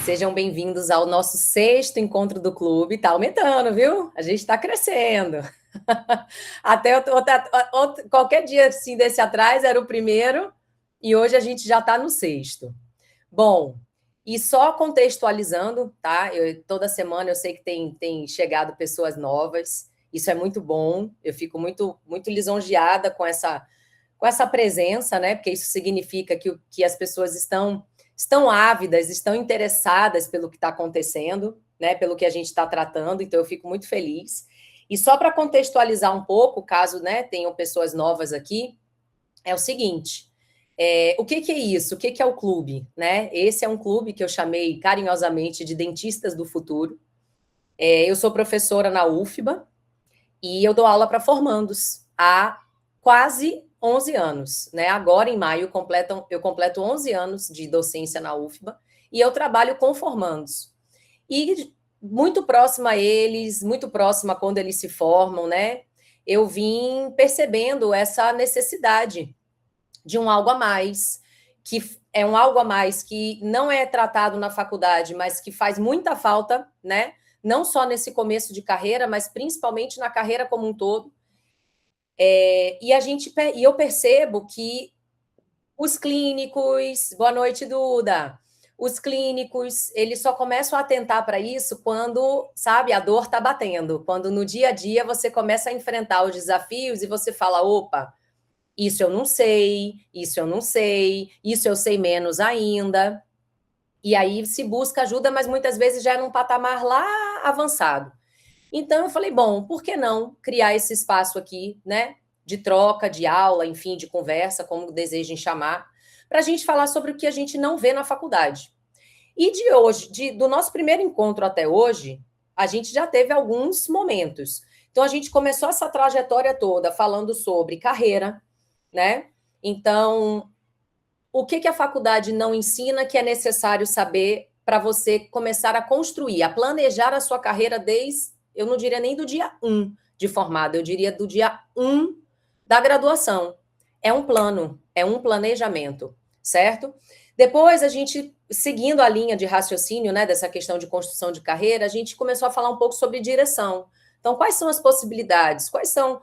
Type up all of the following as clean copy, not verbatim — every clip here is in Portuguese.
Sejam bem-vindos ao nosso sexto encontro do clube. Tá aumentando, viu? A gente está crescendo. Até qualquer dia assim desse atrás era o primeiro e hoje a gente já está no sexto. Bom, e só contextualizando, tá? Toda semana eu sei que tem chegado pessoas novas. Isso é muito bom. Eu fico muito lisonjeada com essa presença, né? Porque isso significa que as pessoas estão ávidas, estão interessadas pelo que está acontecendo, né? Pelo que a gente está tratando. Então eu fico muito feliz. E só para contextualizar um pouco, caso, né, tenham pessoas novas aqui, é o seguinte. O que é isso? O que é o clube? Né? Esse é um clube que eu chamei carinhosamente de Dentistas do Futuro. Eu sou professora na UFBA e eu dou aula para formandos há quase 11 anos. Né? Agora, em maio, eu completo 11 anos de docência na UFBA e eu trabalho com formandos. E muito próxima a eles, muito próxima quando eles se formam, né? Eu vim percebendo essa necessidade de um algo a mais, que é um algo a mais que não é tratado na faculdade, mas que faz muita falta, né? Não só nesse começo de carreira, mas principalmente na carreira como um todo. E eu percebo que os clínicos, boa noite, Duda. Os clínicos, eles só começam a atentar para isso quando, sabe, a dor está batendo. Quando no dia a dia você começa a enfrentar os desafios e você fala, opa, isso eu não sei, isso eu não sei, isso eu sei menos ainda. E aí se busca ajuda, mas muitas vezes já é num patamar lá avançado. Então eu falei, bom, por que não criar esse espaço aqui, né? De troca, de aula, enfim, de conversa, como desejem chamar, para a gente falar sobre o que a gente não vê na faculdade. E de hoje, do nosso primeiro encontro até hoje, a gente já teve alguns momentos. Então a gente começou essa trajetória toda falando sobre carreira, né? Então, o que a faculdade não ensina que é necessário saber para você começar a construir, a planejar a sua carreira desde, eu não diria nem do dia 1 de formado, eu diria do dia 1 da graduação. É um plano, é um planejamento, certo? Depois a gente, seguindo a linha de raciocínio, né, dessa questão de construção de carreira, a gente começou a falar um pouco sobre direção. Então, quais são as possibilidades? Quais são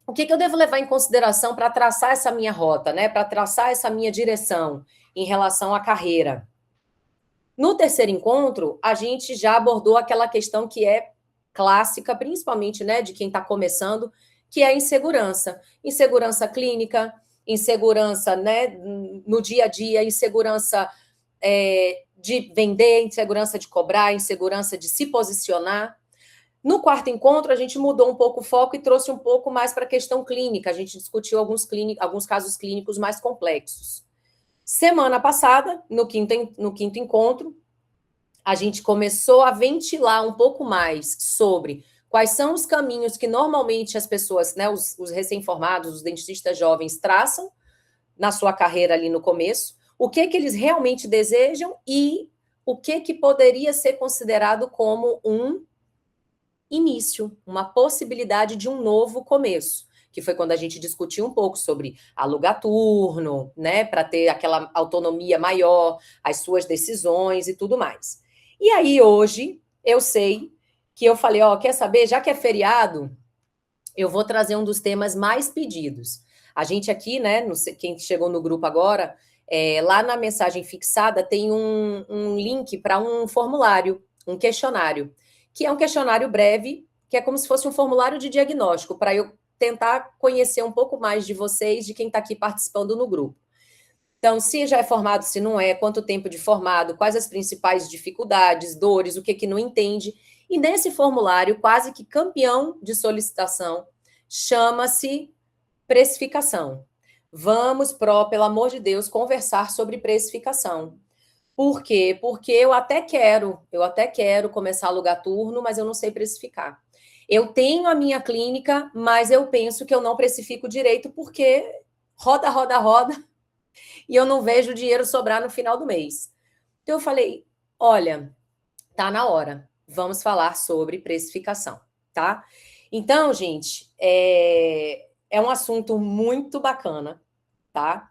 o que eu devo levar em consideração para traçar essa minha rota, né? Para traçar essa minha direção em relação à carreira. No terceiro encontro, a gente já abordou aquela questão que é clássica, principalmente, né, de quem está começando, que é a insegurança. Insegurança clínica, insegurança, né, no dia a dia, insegurança de vender, insegurança de cobrar, insegurança de se posicionar. No quarto encontro, a gente mudou um pouco o foco e trouxe um pouco mais para a questão clínica. A gente discutiu alguns casos clínicos mais complexos. Semana passada, no quinto encontro, a gente começou a ventilar um pouco mais sobre quais são os caminhos que normalmente as pessoas, né, os recém-formados, os dentistas jovens, traçam na sua carreira ali no começo, o que eles realmente desejam e o que poderia ser considerado como um início, uma possibilidade de um novo começo, que foi quando a gente discutiu um pouco sobre alugar turno, né, para ter aquela autonomia maior, as suas decisões e tudo mais. E aí hoje eu sei que eu falei, ó, quer saber, já que é feriado, eu vou trazer um dos temas mais pedidos. A gente aqui, né, não sei, quem chegou no grupo agora, lá na mensagem fixada tem um link para um formulário, um questionário, que é um questionário breve, que é como se fosse um formulário de diagnóstico, para eu tentar conhecer um pouco mais de vocês, de quem está aqui participando no grupo. Então, se já é formado, se não é, quanto tempo de formado, quais as principais dificuldades, dores, o que não entende. E nesse formulário, quase que campeão de solicitação, chama-se precificação. Vamos, pelo amor de Deus, conversar sobre precificação. Por quê? Porque eu até quero começar a alugar turno, mas eu não sei precificar. Eu tenho a minha clínica, mas eu penso que eu não precifico direito porque roda, roda, roda, e eu não vejo o dinheiro sobrar no final do mês. Então eu falei, olha, tá na hora, vamos falar sobre precificação, tá? Então, gente, é um assunto muito bacana, tá?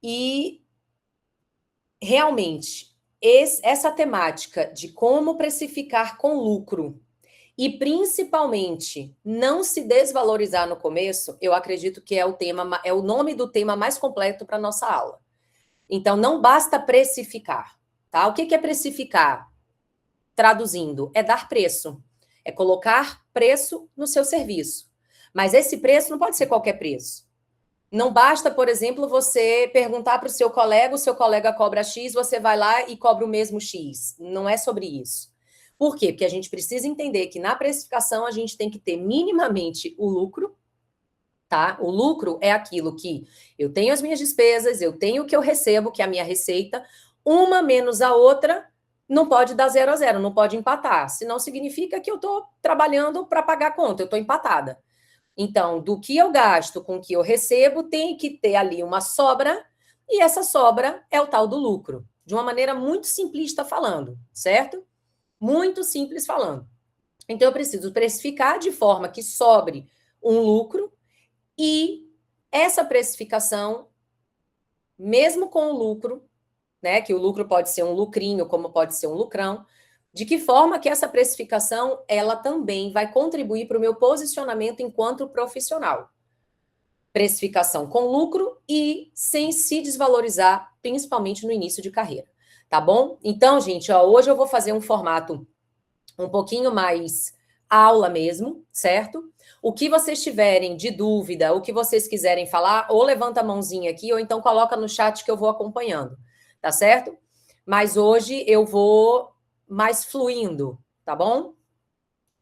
E realmente essa temática de como precificar com lucro e, principalmente, não se desvalorizar no começo, eu acredito que é o nome do tema mais completo para a nossa aula. Então, não basta precificar, tá? O que é precificar? Traduzindo, é dar preço. É colocar preço no seu serviço. Mas esse preço não pode ser qualquer preço. Não basta, por exemplo, você perguntar para o seu colega cobra X, você vai lá e cobra o mesmo X. Não é sobre isso. Por quê? Porque a gente precisa entender que na precificação a gente tem que ter minimamente o lucro, tá? O lucro é aquilo que eu tenho as minhas despesas, eu tenho o que eu recebo, que é a minha receita, uma menos a outra, não pode dar 0 a 0, não pode empatar. Senão significa que eu estou trabalhando para pagar a conta, eu estou empatada. Então, do que eu gasto com o que eu recebo, tem que ter ali uma sobra, e essa sobra é o tal do lucro. De uma maneira muito simplista falando, certo? Muito simples falando. Então, eu preciso precificar de forma que sobre um lucro, e essa precificação, mesmo com o lucro, né, que o lucro pode ser um lucrinho, como pode ser um lucrão, de que forma que essa precificação, ela também vai contribuir para o meu posicionamento enquanto profissional. Precificação com lucro e sem se desvalorizar, principalmente no início de carreira, tá bom? Então, gente, ó, hoje eu vou fazer um formato um pouquinho mais aula mesmo, certo? O que vocês tiverem de dúvida, o que vocês quiserem falar, ou levanta a mãozinha aqui, ou então coloca no chat que eu vou acompanhando, tá certo? Mas hoje eu vou mais fluindo, tá bom?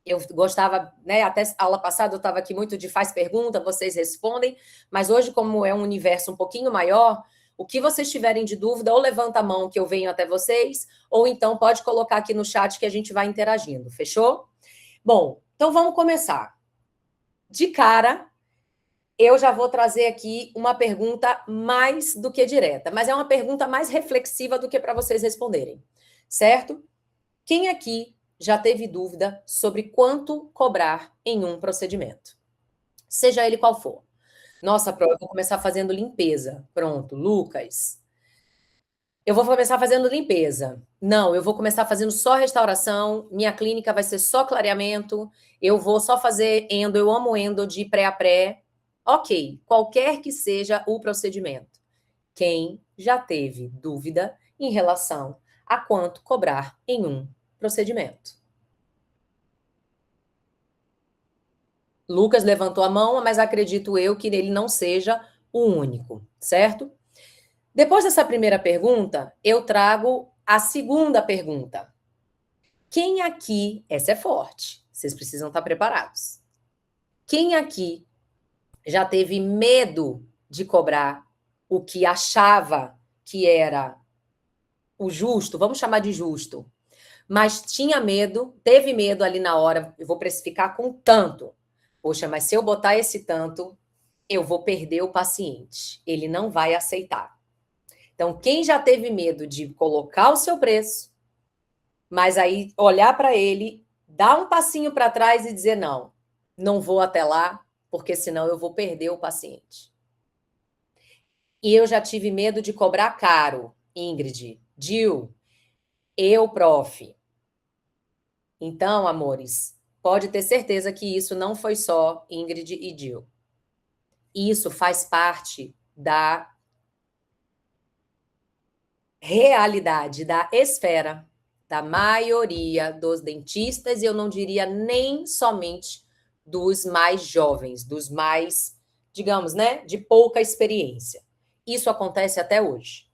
Eu gostava, né? Até a aula passada eu estava aqui muito de faz pergunta, vocês respondem, mas hoje, como é um universo um pouquinho maior, o que vocês tiverem de dúvida, ou levanta a mão que eu venho até vocês, ou então pode colocar aqui no chat que a gente vai interagindo, fechou? Bom, então vamos começar. De cara, eu já vou trazer aqui uma pergunta mais do que direta, mas é uma pergunta mais reflexiva do que para vocês responderem, certo? Quem aqui já teve dúvida sobre quanto cobrar em um procedimento? Seja ele qual for. Nossa, Pro, eu vou começar fazendo limpeza. Pronto, Lucas. Eu vou começar fazendo limpeza. Não, eu vou começar fazendo só restauração. Minha clínica vai ser só clareamento. Eu vou só fazer endo. Eu amo endo de pré a pré. Ok, qualquer que seja o procedimento. Quem já teve dúvida em relação a quanto cobrar em um procedimento? Lucas levantou a mão, mas acredito eu que ele não seja o único, certo? Depois dessa primeira pergunta, eu trago a segunda pergunta. Quem aqui, essa é forte, vocês precisam estar preparados. Quem aqui já teve medo de cobrar o que achava que era o justo, vamos chamar de justo, mas tinha medo, teve medo ali na hora, eu vou precificar com tanto. Poxa, mas se eu botar esse tanto, eu vou perder o paciente. Ele não vai aceitar. Então, quem já teve medo de colocar o seu preço, mas aí olhar para ele, dar um passinho para trás e dizer: não, não vou até lá, porque senão eu vou perder o paciente. E eu já tive medo de cobrar caro, Ingrid, Dil, eu, prof. Então, amores, pode ter certeza que isso não foi só Ingrid e Dil. Isso faz parte da realidade, da esfera da maioria dos dentistas, e eu não diria nem somente dos mais jovens, dos mais, digamos, né, de pouca experiência. Isso acontece até hoje.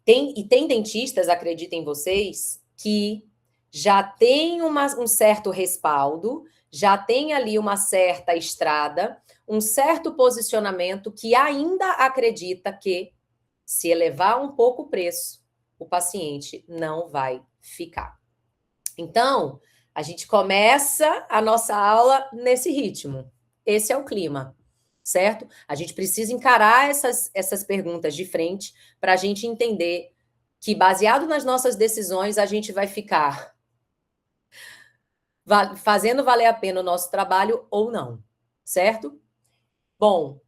Tem dentistas, acreditem vocês, que já tem um certo respaldo, já tem ali uma certa estrada, um certo posicionamento que ainda acredita que, se elevar um pouco o preço, o paciente não vai ficar. Então, a gente começa a nossa aula nesse ritmo. Esse é o clima, certo? A gente precisa encarar essas perguntas de frente para a gente entender que, baseado nas nossas decisões, a gente vai ficar fazendo valer a pena o nosso trabalho ou não, certo? Bom,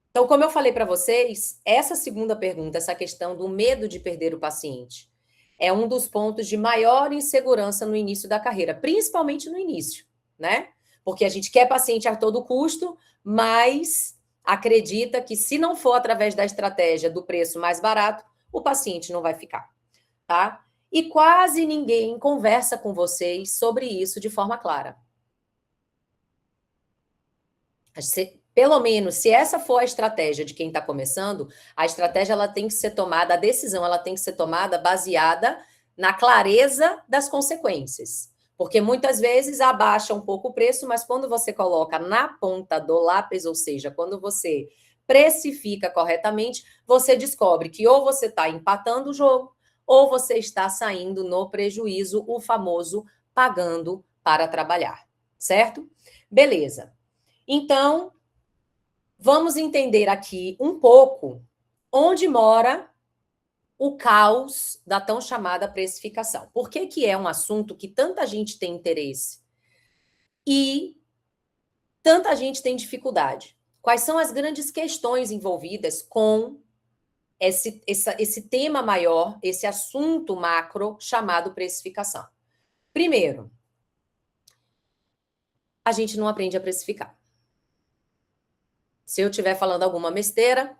então, como eu falei para vocês, essa segunda pergunta, essa questão do medo de perder o paciente, é um dos pontos de maior insegurança no início da carreira, principalmente no início, né? Porque a gente quer paciente a todo custo, mas acredita que se não for através da estratégia do preço mais barato, o paciente não vai ficar, tá? E quase ninguém conversa com vocês sobre isso de forma clara. Pelo menos, se essa for a estratégia de quem está começando, a estratégia ela tem que ser tomada, a decisão ela tem que ser tomada baseada na clareza das consequências. Porque muitas vezes abaixa um pouco o preço, mas quando você coloca na ponta do lápis, ou seja, quando você precifica corretamente, você descobre que ou você está empatando o jogo, ou você está saindo no prejuízo, o famoso pagando para trabalhar, certo? Beleza. Então, vamos entender aqui um pouco onde mora o caos da tão chamada precificação. Por que que é um assunto que tanta gente tem interesse e tanta gente tem dificuldade? Quais são as grandes questões envolvidas com esse tema maior, esse assunto macro chamado precificação? Primeiro, a gente não aprende a precificar. Se eu estiver falando alguma besteira,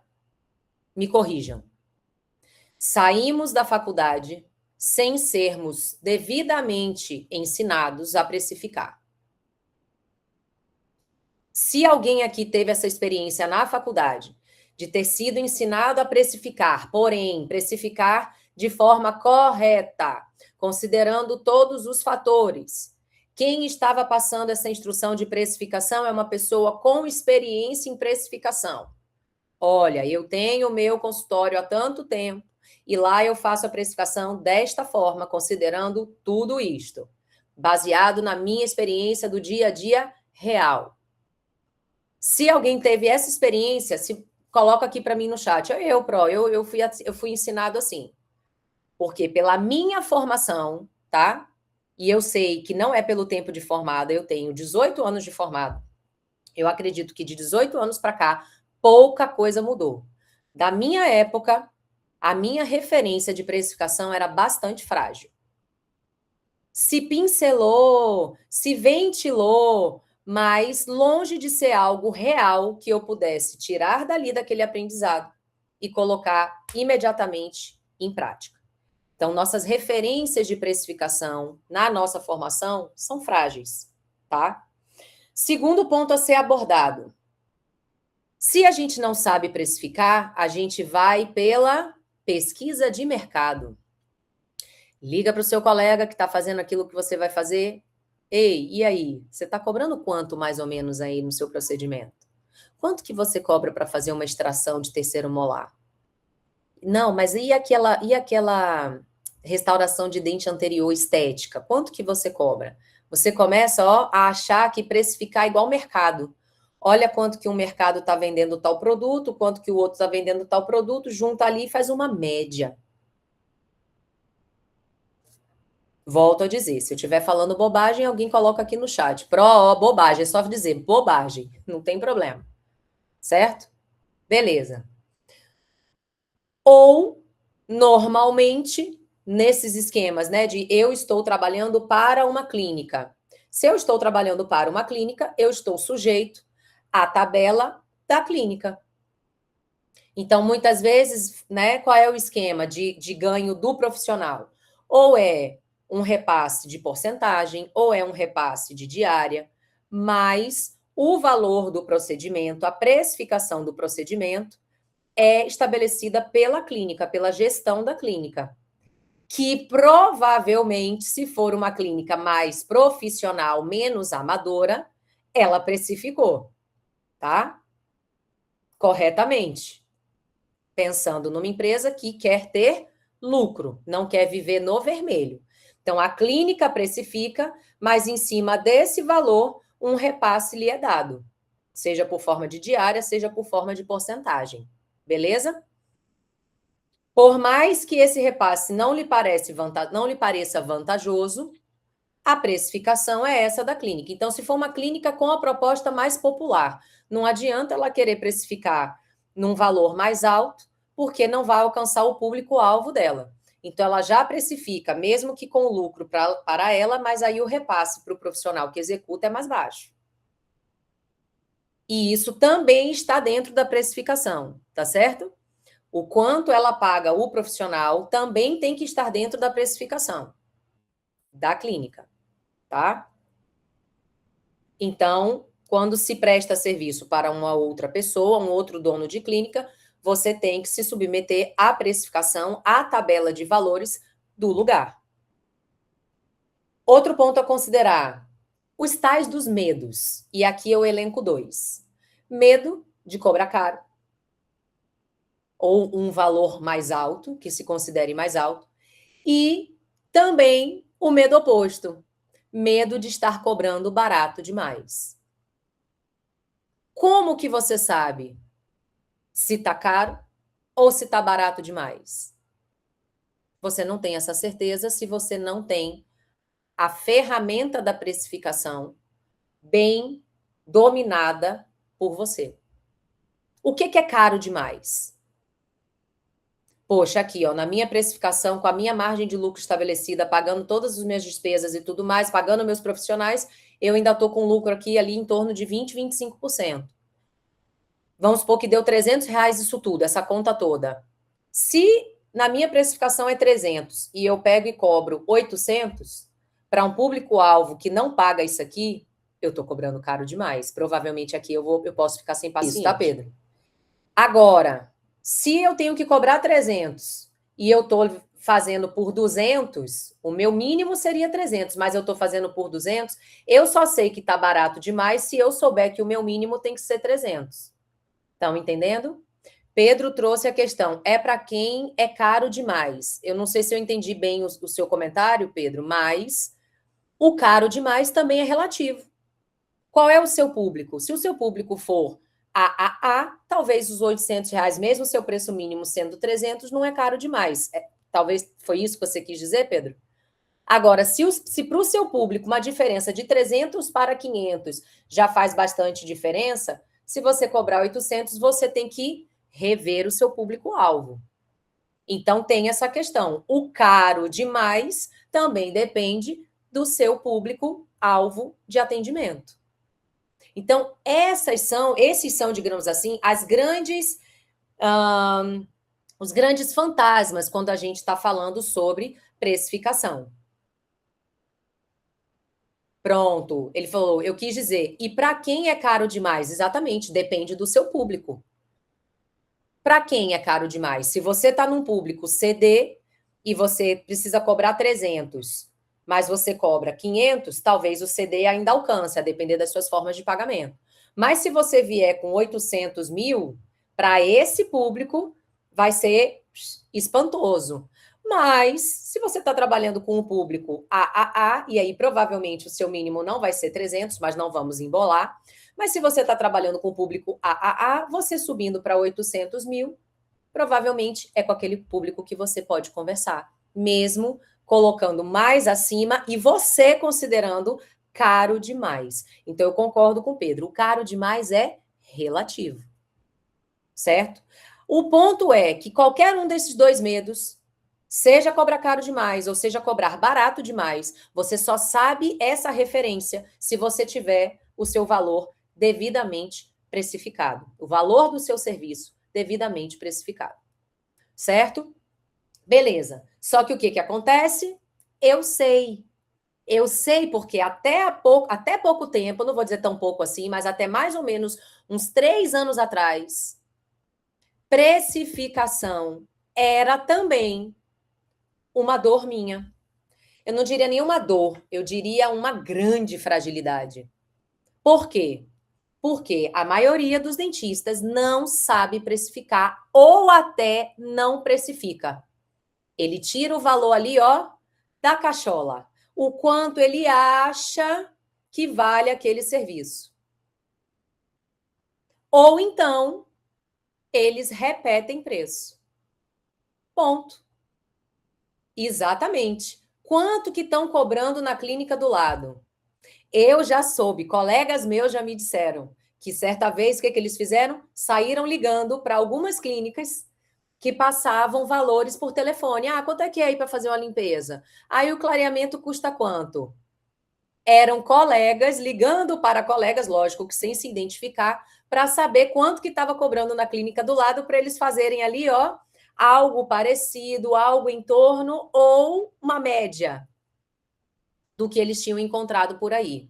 me corrijam. Saímos da faculdade sem sermos devidamente ensinados a precificar. Se alguém aqui teve essa experiência na faculdade, de ter sido ensinado a precificar, porém, precificar de forma correta, considerando todos os fatores. Quem estava passando essa instrução de precificação é uma pessoa com experiência em precificação. Olha, eu tenho o meu consultório há tanto tempo e lá eu faço a precificação desta forma, considerando tudo isto, baseado na minha experiência do dia a dia real. Se alguém teve essa experiência, se coloca aqui para mim no chat. Eu fui ensinado assim. Porque pela minha formação, tá? E eu sei que não é pelo tempo de formada, eu tenho 18 anos de formada. Eu acredito que de 18 anos para cá, pouca coisa mudou. Da minha época, a minha referência de precificação era bastante frágil. Se pincelou, se ventilou, mas longe de ser algo real que eu pudesse tirar dali daquele aprendizado e colocar imediatamente em prática. Então, nossas referências de precificação na nossa formação são frágeis, tá? Segundo ponto a ser abordado. Se a gente não sabe precificar, a gente vai pela pesquisa de mercado. Liga para o seu colega que está fazendo aquilo que você vai fazer. Ei, e aí? Você está cobrando quanto mais ou menos aí no seu procedimento? Quanto que você cobra para fazer uma extração de terceiro molar? Não, mas e aquela restauração de dente anterior estética? Quanto que você cobra? Você começa, ó, a achar que precificar é igual mercado. Olha quanto que um mercado está vendendo tal produto, quanto que o outro está vendendo tal produto, junta ali e faz uma média. Volto a dizer, se eu estiver falando bobagem, alguém coloca aqui no chat. Bobagem, é só dizer bobagem, não tem problema. Certo? Beleza. Ou, normalmente, nesses esquemas, né, de eu estou trabalhando para uma clínica. Se eu estou trabalhando para uma clínica, eu estou sujeito à tabela da clínica. Então, muitas vezes, né, qual é o esquema de ganho do profissional? Ou é um repasse de porcentagem, ou é um repasse de diária, mas o valor do procedimento, a precificação do procedimento, é estabelecida pela clínica, pela gestão da clínica, que provavelmente, se for uma clínica mais profissional, menos amadora, ela precificou, tá? Corretamente. Pensando numa empresa que quer ter lucro, não quer viver no vermelho. Então, a clínica precifica, mas em cima desse valor, um repasse lhe é dado, seja por forma de diária, seja por forma de porcentagem. Beleza? Por mais que esse repasse não lhe pareça vantajoso, a precificação é essa da clínica. Então, se for uma clínica com a proposta mais popular, não adianta ela querer precificar num valor mais alto, porque não vai alcançar o público-alvo dela. Então, ela já precifica, mesmo que com lucro para ela, mas aí o repasse para o profissional que executa é mais baixo. E isso também está dentro da precificação, tá certo? O quanto ela paga o profissional também tem que estar dentro da precificação da clínica, tá? Então, quando se presta serviço para uma outra pessoa, um outro dono de clínica, você tem que se submeter à precificação, à tabela de valores do lugar. Outro ponto a considerar: os tais dos medos. E aqui eu elenco 2. Medo de cobrar caro, ou um valor mais alto, que se considere mais alto, e também o medo oposto, medo de estar cobrando barato demais. Como que você sabe se está caro ou se está barato demais? Você não tem essa certeza se você não tem a ferramenta da precificação bem dominada por você. O que é caro demais? Poxa, aqui, ó, na minha precificação, com a minha margem de lucro estabelecida, pagando todas as minhas despesas e tudo mais, pagando meus profissionais, eu ainda estou com lucro aqui ali em torno de 20, 25%. Vamos supor que deu R$300 isso tudo, essa conta toda. Se na minha precificação é 300 e eu pego e cobro 800 para um público-alvo que não paga isso aqui, eu estou cobrando caro demais. Provavelmente aqui eu posso ficar sem paciente. Isso, tá, Pedro? Agora, se eu tenho que cobrar 300 e eu estou fazendo por 200, o meu mínimo seria 300, mas eu estou fazendo por 200, eu só sei que está barato demais se eu souber que o meu mínimo tem que ser 300. Estão entendendo? Pedro trouxe a questão, é para quem é caro demais. Eu não sei se eu entendi bem o seu comentário, Pedro, mas o caro demais também é relativo. Qual é o seu público? Se o seu público for AAA, talvez os R$800, mesmo o seu preço mínimo sendo 300, não é caro demais. Talvez foi isso que você quis dizer, Pedro? Agora, se para o seu público uma diferença de 300 para 500 já faz bastante diferença, se você cobrar 800, você tem que rever o seu público-alvo. Então, tem essa questão. O caro demais também depende do seu público-alvo de atendimento. Então, esses são, digamos assim, os grandes fantasmas quando a gente está falando sobre precificação. Pronto, ele falou, eu quis dizer, e para quem é caro demais? Exatamente, depende do seu público. Para quem é caro demais? Se você está num público CD e você precisa cobrar 300, mas você cobra 500, talvez o CD ainda alcance, a depender das suas formas de pagamento. Mas se você vier com 800 mil, para esse público vai ser espantoso. Mas, se você está trabalhando com um público AAA, e aí provavelmente o seu mínimo não vai ser 300, mas não vamos embolar. Mas se você está trabalhando com o público AAA, você subindo para 800 mil, provavelmente é com aquele público que você pode conversar, mesmo colocando mais acima e você considerando caro demais. Então, eu concordo com o Pedro, o caro demais é relativo, certo? O ponto é que qualquer um desses dois medos, seja cobrar caro demais ou seja cobrar barato demais, você só sabe essa referência se você tiver o seu valor devidamente precificado. O valor do seu serviço devidamente precificado. Certo? Beleza. Só que o que acontece? Eu sei porque até pouco tempo, não vou dizer tão pouco assim, mas até mais ou menos uns 3 anos atrás, precificação era também uma dor minha. Eu não diria nenhuma dor, eu diria uma grande fragilidade. Por quê? Porque a maioria dos dentistas não sabe precificar ou até não precifica. Ele tira o valor ali, ó, da cachola. O quanto ele acha que vale aquele serviço. Ou então, eles repetem preço. Ponto. Exatamente. Quanto que estão cobrando na clínica do lado? Eu já soube, colegas meus já me disseram que certa vez, o que eles fizeram? Saíram ligando para algumas clínicas que passavam valores por telefone. Ah, quanto é que é aí para fazer uma limpeza? Aí o clareamento custa quanto? Eram colegas ligando para colegas, lógico que sem se identificar, para saber quanto que estava cobrando na clínica do lado para eles fazerem ali, ó, algo parecido, algo em torno ou uma média do que eles tinham encontrado por aí.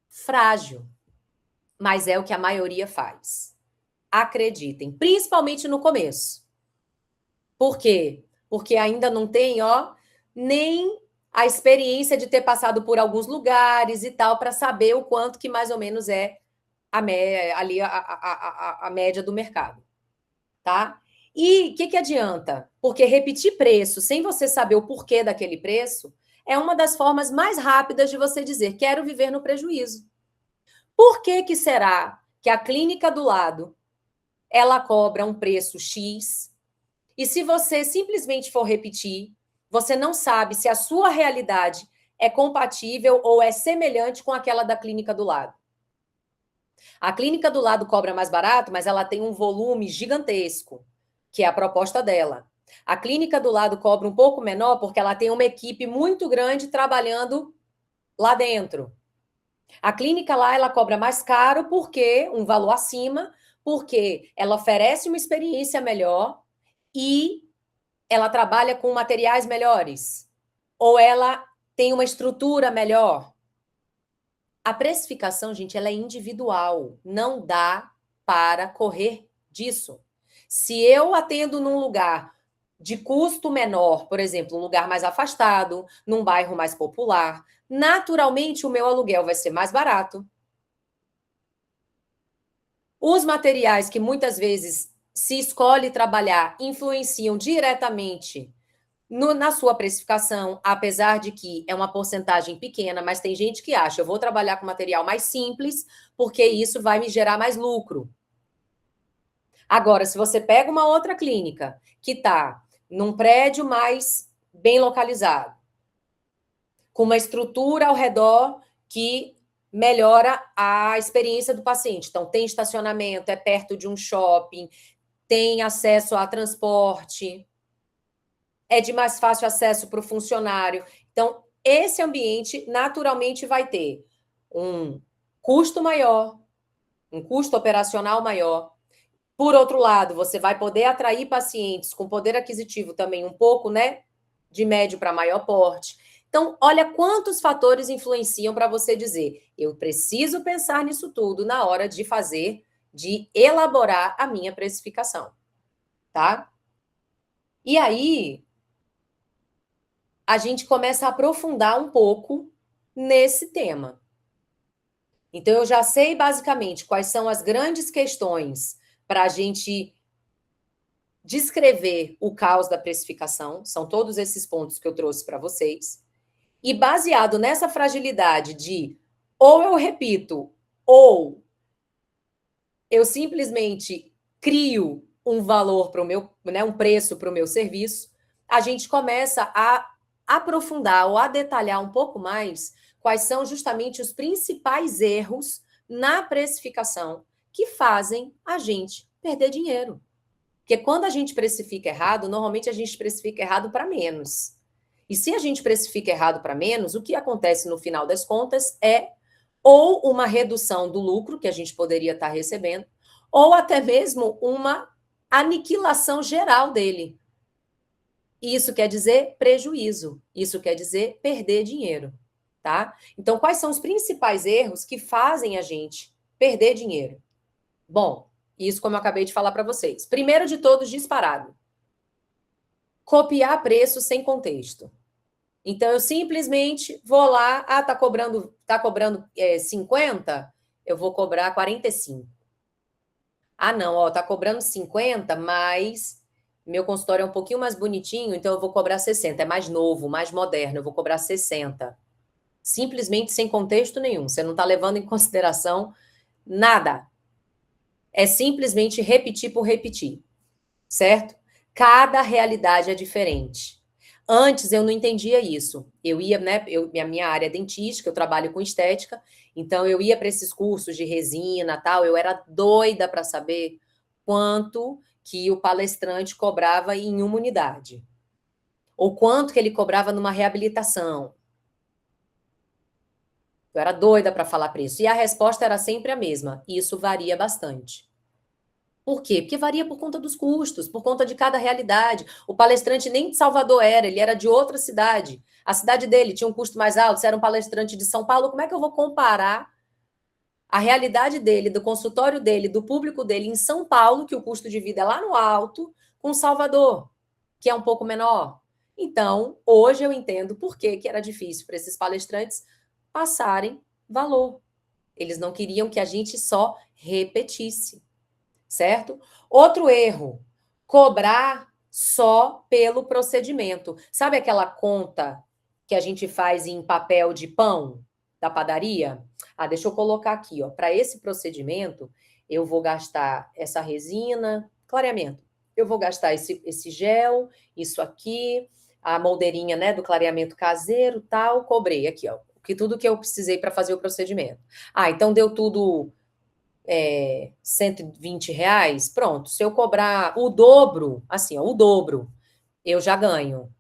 Frágil, mas é o que a maioria faz. Acreditem, principalmente no começo. Por quê? Porque ainda não tem, ó, nem a experiência de ter passado por alguns lugares e tal para saber o quanto que mais ou menos é ali a média do mercado, tá? E o que adianta? Porque repetir preço sem você saber o porquê daquele preço é uma das formas mais rápidas de você dizer quero viver no prejuízo. Por que será que a clínica do lado ela cobra um preço X e se você simplesmente for repetir, você não sabe se a sua realidade é compatível ou é semelhante com aquela da clínica do lado? A clínica do lado cobra mais barato, mas ela tem um volume gigantesco, que é a proposta dela. A clínica do lado cobra um pouco menor porque ela tem uma equipe muito grande trabalhando lá dentro. A clínica lá ela cobra mais caro porque um valor acima, porque ela oferece uma experiência melhor e ela trabalha com materiais melhores ou ela tem uma estrutura melhor. A precificação, gente, ela é individual, não dá para correr disso. Se eu atendo num lugar de custo menor, por exemplo, um lugar mais afastado, num bairro mais popular, naturalmente o meu aluguel vai ser mais barato. Os materiais que muitas vezes se escolhe trabalhar influenciam diretamente na sua precificação, apesar de que é uma porcentagem pequena, mas tem gente que acha, eu vou trabalhar com material mais simples, porque isso vai me gerar mais lucro. Agora, se você pega uma outra clínica que está num prédio mais bem localizado, com uma estrutura ao redor que melhora a experiência do paciente. Então, tem estacionamento, é perto de um shopping, tem acesso a transporte, é de mais fácil acesso para o funcionário. Então, esse ambiente naturalmente vai ter um custo maior, um custo operacional maior. Por outro lado, você vai poder atrair pacientes com poder aquisitivo também um pouco, né, de médio para maior porte. Então, olha quantos fatores influenciam para você dizer, eu preciso pensar nisso tudo na hora de fazer, de elaborar a minha precificação, tá? E aí, a gente começa a aprofundar um pouco nesse tema. Então, eu já sei basicamente quais são as grandes questões para a gente descrever o caos da precificação, são todos esses pontos que eu trouxe para vocês. E baseado nessa fragilidade de ou eu repito, ou eu simplesmente crio um valor para o meu, né, um preço para o meu serviço, a gente começa a aprofundar ou a detalhar um pouco mais quais são justamente os principais erros na precificação que fazem a gente perder dinheiro. Porque quando a gente precifica errado, normalmente a gente precifica errado para menos. E se a gente precifica errado para menos, o que acontece no final das contas é ou uma redução do lucro que a gente poderia estar recebendo, ou até mesmo uma aniquilação geral dele. Isso quer dizer prejuízo, isso quer dizer perder dinheiro, tá? Então, quais são os principais erros que fazem a gente perder dinheiro? Bom, isso como eu acabei de falar para vocês. Primeiro de todos, disparado. Copiar preço sem contexto. Então, eu simplesmente vou lá, tá cobrando 50, eu vou cobrar 45. Ah, não, ó, tá cobrando 50, mas meu consultório é um pouquinho mais bonitinho, então eu vou cobrar 60. É mais novo, mais moderno, eu vou cobrar 60. Simplesmente sem contexto nenhum. Você não está levando em consideração nada. É simplesmente repetir por repetir, certo? Cada realidade é diferente. Antes eu não entendia isso. Eu ia, né? A minha área é dentística, eu trabalho com estética, então eu ia para esses cursos de resina, tal. Eu era doida para saber quanto que o palestrante cobrava em uma unidade. Ou quanto que ele cobrava numa reabilitação. Eu era doida para falar preço. E a resposta era sempre a mesma. Isso varia bastante. Por quê? Porque varia por conta dos custos, por conta de cada realidade. O palestrante nem de Salvador era, ele era de outra cidade. A cidade dele tinha um custo mais alto, se era um palestrante de São Paulo, como é que eu vou comparar a realidade dele, do consultório dele, do público dele em São Paulo, que o custo de vida é lá no alto, com Salvador, que é um pouco menor? Então, hoje eu entendo por que era difícil para esses palestrantes passarem valor. Eles não queriam que a gente só repetisse, certo? Outro erro, cobrar só pelo procedimento. Sabe aquela conta que a gente faz em papel de pão da padaria? Ah, deixa eu colocar aqui, ó. Para esse procedimento, eu vou gastar essa resina, clareamento. Eu vou gastar esse gel, isso aqui, a moldeirinha, né, do clareamento caseiro, tal, cobrei aqui, ó. Tudo que eu precisei para fazer o procedimento. Ah, então deu tudo R$ 120, pronto. Se eu cobrar o dobro, assim, ó, o dobro, eu já ganho.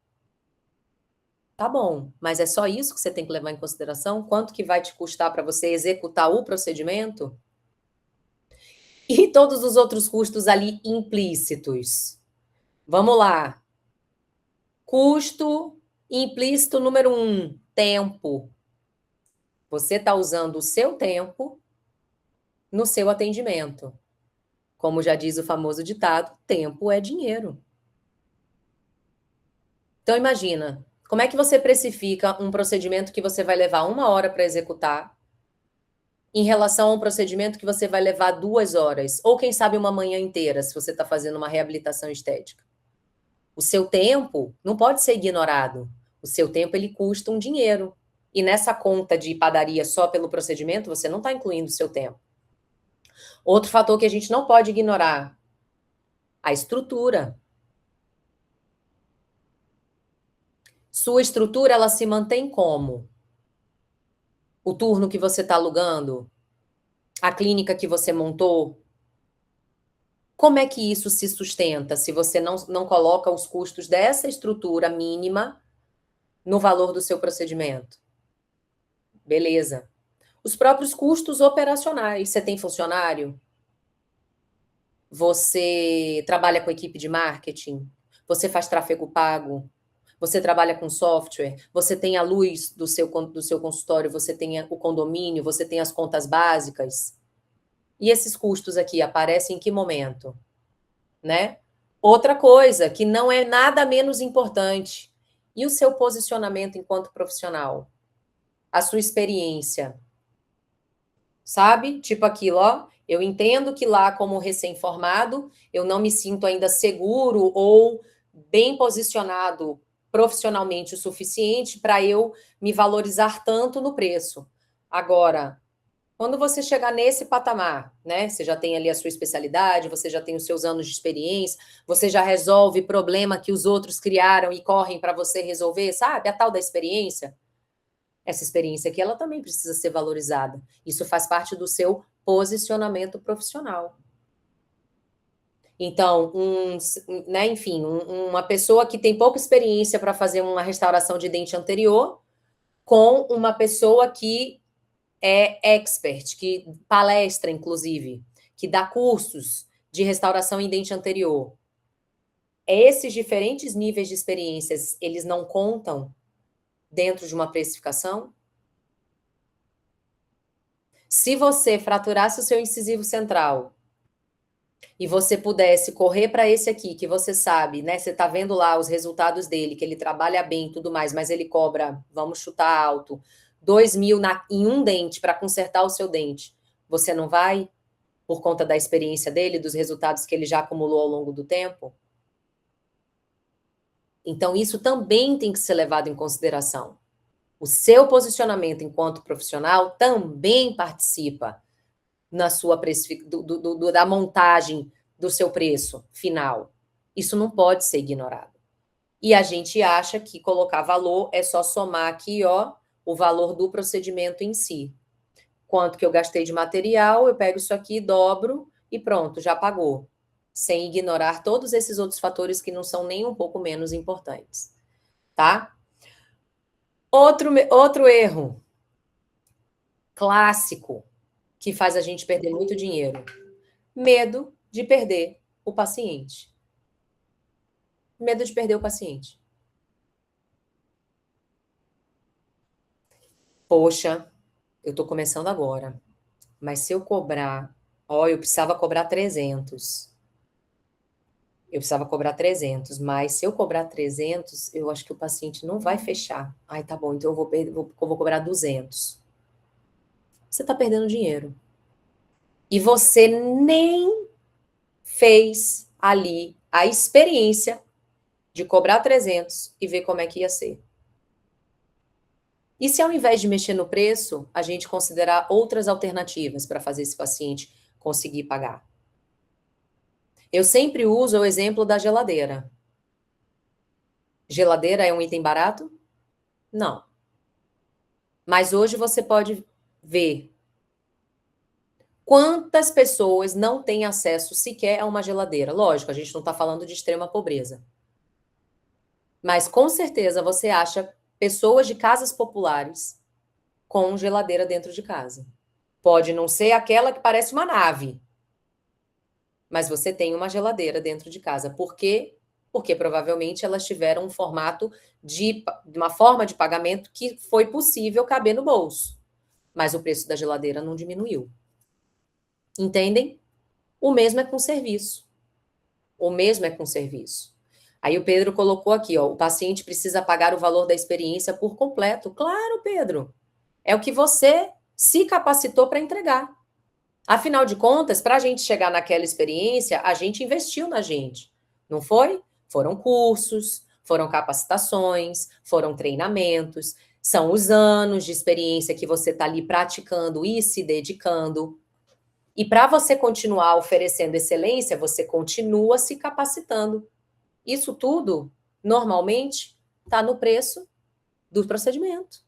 Tá bom, mas é só isso que você tem que levar em consideração? Quanto que vai te custar para você executar o procedimento? E todos os outros custos ali implícitos. Vamos lá. Custo implícito número 1, tempo. Você está usando o seu tempo no seu atendimento. Como já diz o famoso ditado, tempo é dinheiro. Então, imagina, como é que você precifica um procedimento que você vai levar 1 hora para executar em relação a um procedimento que você vai levar 2 horas, ou quem sabe uma manhã inteira, se você está fazendo uma reabilitação estética. O seu tempo não pode ser ignorado. O seu tempo, ele custa um dinheiro. E nessa conta de padaria só pelo procedimento, você não está incluindo o seu tempo. Outro fator que a gente não pode ignorar, a estrutura. Sua estrutura, ela se mantém como? O turno que você está alugando? A clínica que você montou? Como é que isso se sustenta se você não coloca os custos dessa estrutura mínima no valor do seu procedimento? Beleza. Os próprios custos operacionais. Você tem funcionário? Você trabalha com equipe de marketing? Você faz tráfego pago? Você trabalha com software? Você tem a luz do seu consultório? Você tem o condomínio? Você tem as contas básicas? E esses custos aqui aparecem em que momento? Né? Outra coisa que não é nada menos importante. E o seu posicionamento enquanto profissional? A sua experiência? Sabe? Tipo aquilo, ó. Eu entendo que lá, como recém-formado, eu não me sinto ainda seguro ou bem posicionado profissionalmente o suficiente para eu me valorizar tanto no preço. Agora, quando você chegar nesse patamar, né? Você já tem ali a sua especialidade, você já tem os seus anos de experiência, você já resolve problema que os outros criaram e correm para você resolver, sabe? A tal da experiência. Essa experiência aqui, ela também precisa ser valorizada. Isso faz parte do seu posicionamento profissional. Então, né, enfim, uma pessoa que tem pouca experiência para fazer uma restauração de dente anterior, com uma pessoa que é expert, que palestra, inclusive, que dá cursos de restauração em dente anterior. Esses diferentes níveis de experiências, eles não contam dentro de uma precificação? Se você fraturasse o seu incisivo central e você pudesse correr para esse aqui, que você sabe, né? Você está vendo lá os resultados dele, que ele trabalha bem e tudo mais, mas ele cobra, vamos chutar alto, 2.000 em um dente para consertar o seu dente. Você não vai? Por conta da experiência dele, dos resultados que ele já acumulou ao longo do tempo? Então, isso também tem que ser levado em consideração. O seu posicionamento enquanto profissional também participa na sua da montagem do seu preço final. Isso não pode ser ignorado. E a gente acha que colocar valor é só somar aqui, ó, o valor do procedimento em si. Quanto que eu gastei de material, eu pego isso aqui, dobro e pronto, já pagou. sem ignorar todos esses outros fatores que não são nem um pouco menos importantes, tá? Outro erro clássico que faz a gente perder muito dinheiro. Medo de perder o paciente. Medo de perder o paciente. Poxa, eu estou começando agora, mas se eu cobrar, eu precisava cobrar 300. Eu precisava cobrar 300, mas se eu cobrar 300, eu acho que o paciente não vai fechar. Ai, tá bom, então eu vou cobrar 200. Você está perdendo dinheiro. E você nem fez ali a experiência de cobrar 300 e ver como é que ia ser. E se ao invés de mexer no preço, a gente considerar outras alternativas para fazer esse paciente conseguir pagar? Eu sempre uso o exemplo da geladeira. Geladeira é um item barato? Não. Mas hoje você pode ver quantas pessoas não têm acesso sequer a uma geladeira. Lógico, a gente não está falando de extrema pobreza. Mas com certeza você acha pessoas de casas populares com geladeira dentro de casa. Pode não ser aquela que parece uma nave, mas você tem uma geladeira dentro de casa. Por quê? Porque provavelmente elas tiveram um formato de uma forma de pagamento que foi possível caber no bolso. Mas o preço da geladeira não diminuiu. Entendem? O mesmo é com serviço. O mesmo é com serviço. Aí o Pedro colocou aqui, ó, o paciente precisa pagar o valor da experiência por completo. Claro, Pedro. É o que você se capacitou para entregar. Afinal de contas, para a gente chegar naquela experiência, a gente investiu na gente, não foi? Foram cursos, foram capacitações, foram treinamentos, são os anos de experiência que você está ali praticando e se dedicando. E para você continuar oferecendo excelência, você continua se capacitando. Isso tudo, normalmente, está no preço do procedimento.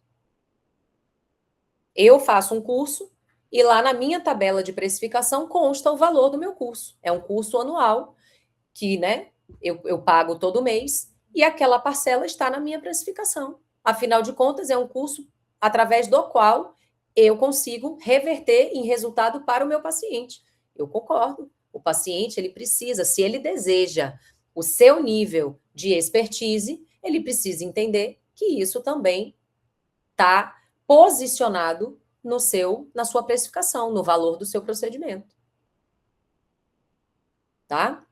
Eu faço um curso e lá na minha tabela de precificação consta o valor do meu curso. É um curso anual que, né, eu pago todo mês e aquela parcela está na minha precificação. Afinal de contas, é um curso através do qual eu consigo reverter em resultado para o meu paciente. Eu concordo. O paciente, ele precisa, se ele deseja o seu nível de expertise, ele precisa entender que isso também está posicionado na sua precificação, no valor do seu procedimento. Tá?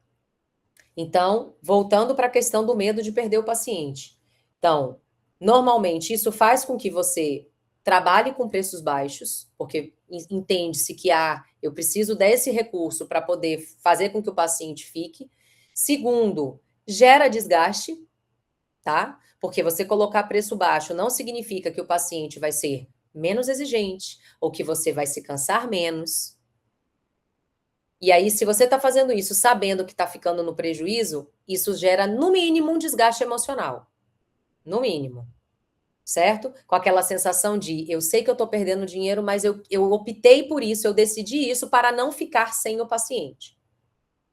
Então, voltando para a questão do medo de perder o paciente. Então, normalmente isso faz com que você trabalhe com preços baixos, porque entende-se que eu preciso desse recurso para poder fazer com que o paciente fique. Segundo, gera desgaste, tá? Porque você colocar preço baixo não significa que o paciente vai ser menos exigente ou que você vai se cansar menos. E aí, se você está fazendo isso sabendo que está ficando no prejuízo, isso gera, no mínimo, um desgaste emocional. No mínimo. Certo? Com aquela sensação de, eu sei que eu estou perdendo dinheiro, mas eu optei por isso, eu decidi isso para não ficar sem o paciente.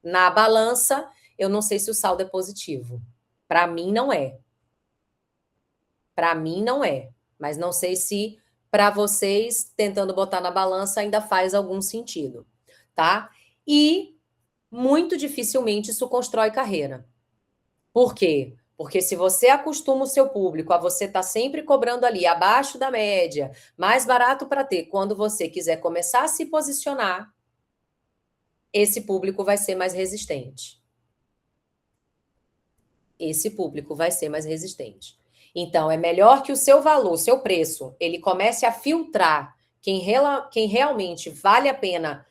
Na balança, eu não sei se o saldo é positivo. Para mim, não é. Para mim, não é. Mas não sei se para vocês, tentando botar na balança, ainda faz algum sentido. Tá? E muito dificilmente isso constrói carreira. Por quê? Porque se você acostuma o seu público a você estar sempre cobrando ali abaixo da média, mais barato para ter, quando você quiser começar a se posicionar, esse público vai ser mais resistente. Esse público vai ser mais resistente. Então, é melhor que o seu valor, o seu preço, ele comece a filtrar quem realmente vale a pena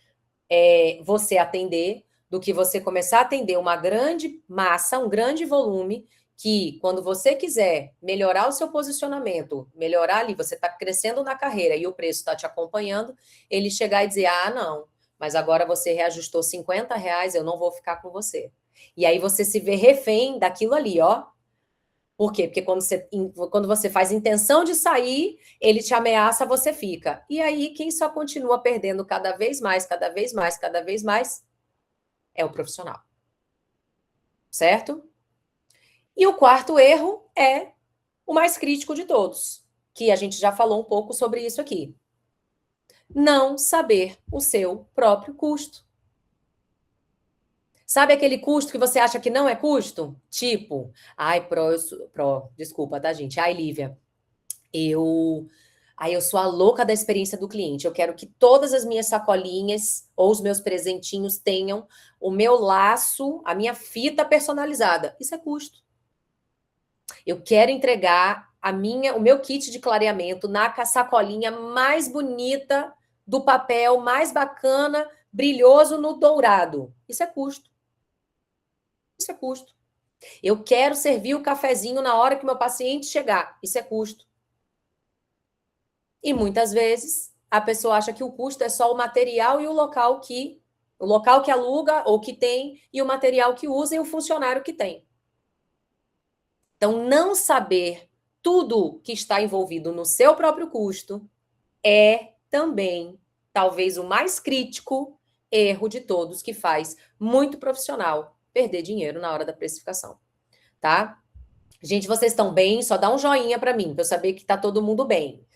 você atender, do que você começar a atender uma grande massa, um grande volume, que quando você quiser melhorar o seu posicionamento, melhorar ali, você está crescendo na carreira e o preço está te acompanhando, ele chegar e dizer, não, mas agora você reajustou R$50, eu não vou ficar com você. E aí você se vê refém daquilo ali, ó. Por quê? Porque quando você faz intenção de sair, ele te ameaça, você fica. E aí, quem só continua perdendo cada vez mais, cada vez mais, cada vez mais, é o profissional. certo? E o quarto erro é o mais crítico de todos, que a gente já falou um pouco sobre isso aqui. Não saber o seu próprio custo. Sabe aquele custo que você acha que não é custo? Tipo, ai, desculpa, tá, gente? Ai, Lívia, eu, eu sou a louca da experiência do cliente. Eu quero que todas as minhas sacolinhas ou os meus presentinhos tenham o meu laço, a minha fita personalizada. Isso é custo. Eu quero entregar o meu kit de clareamento na sacolinha mais bonita do papel, mais bacana, brilhoso no dourado. Isso é custo. Isso é custo. Eu quero servir o cafezinho na hora que o meu paciente chegar. Isso é custo. E muitas vezes a pessoa acha que o custo é só o material e o local que aluga ou que tem e o material que usa e o funcionário que tem. Então, não saber tudo que está envolvido no seu próprio custo é também, talvez, o mais crítico erro de todos que faz muito profissional perder dinheiro na hora da precificação, tá? Gente, vocês estão bem? Só dá um joinha para mim, para eu saber que tá todo mundo bem.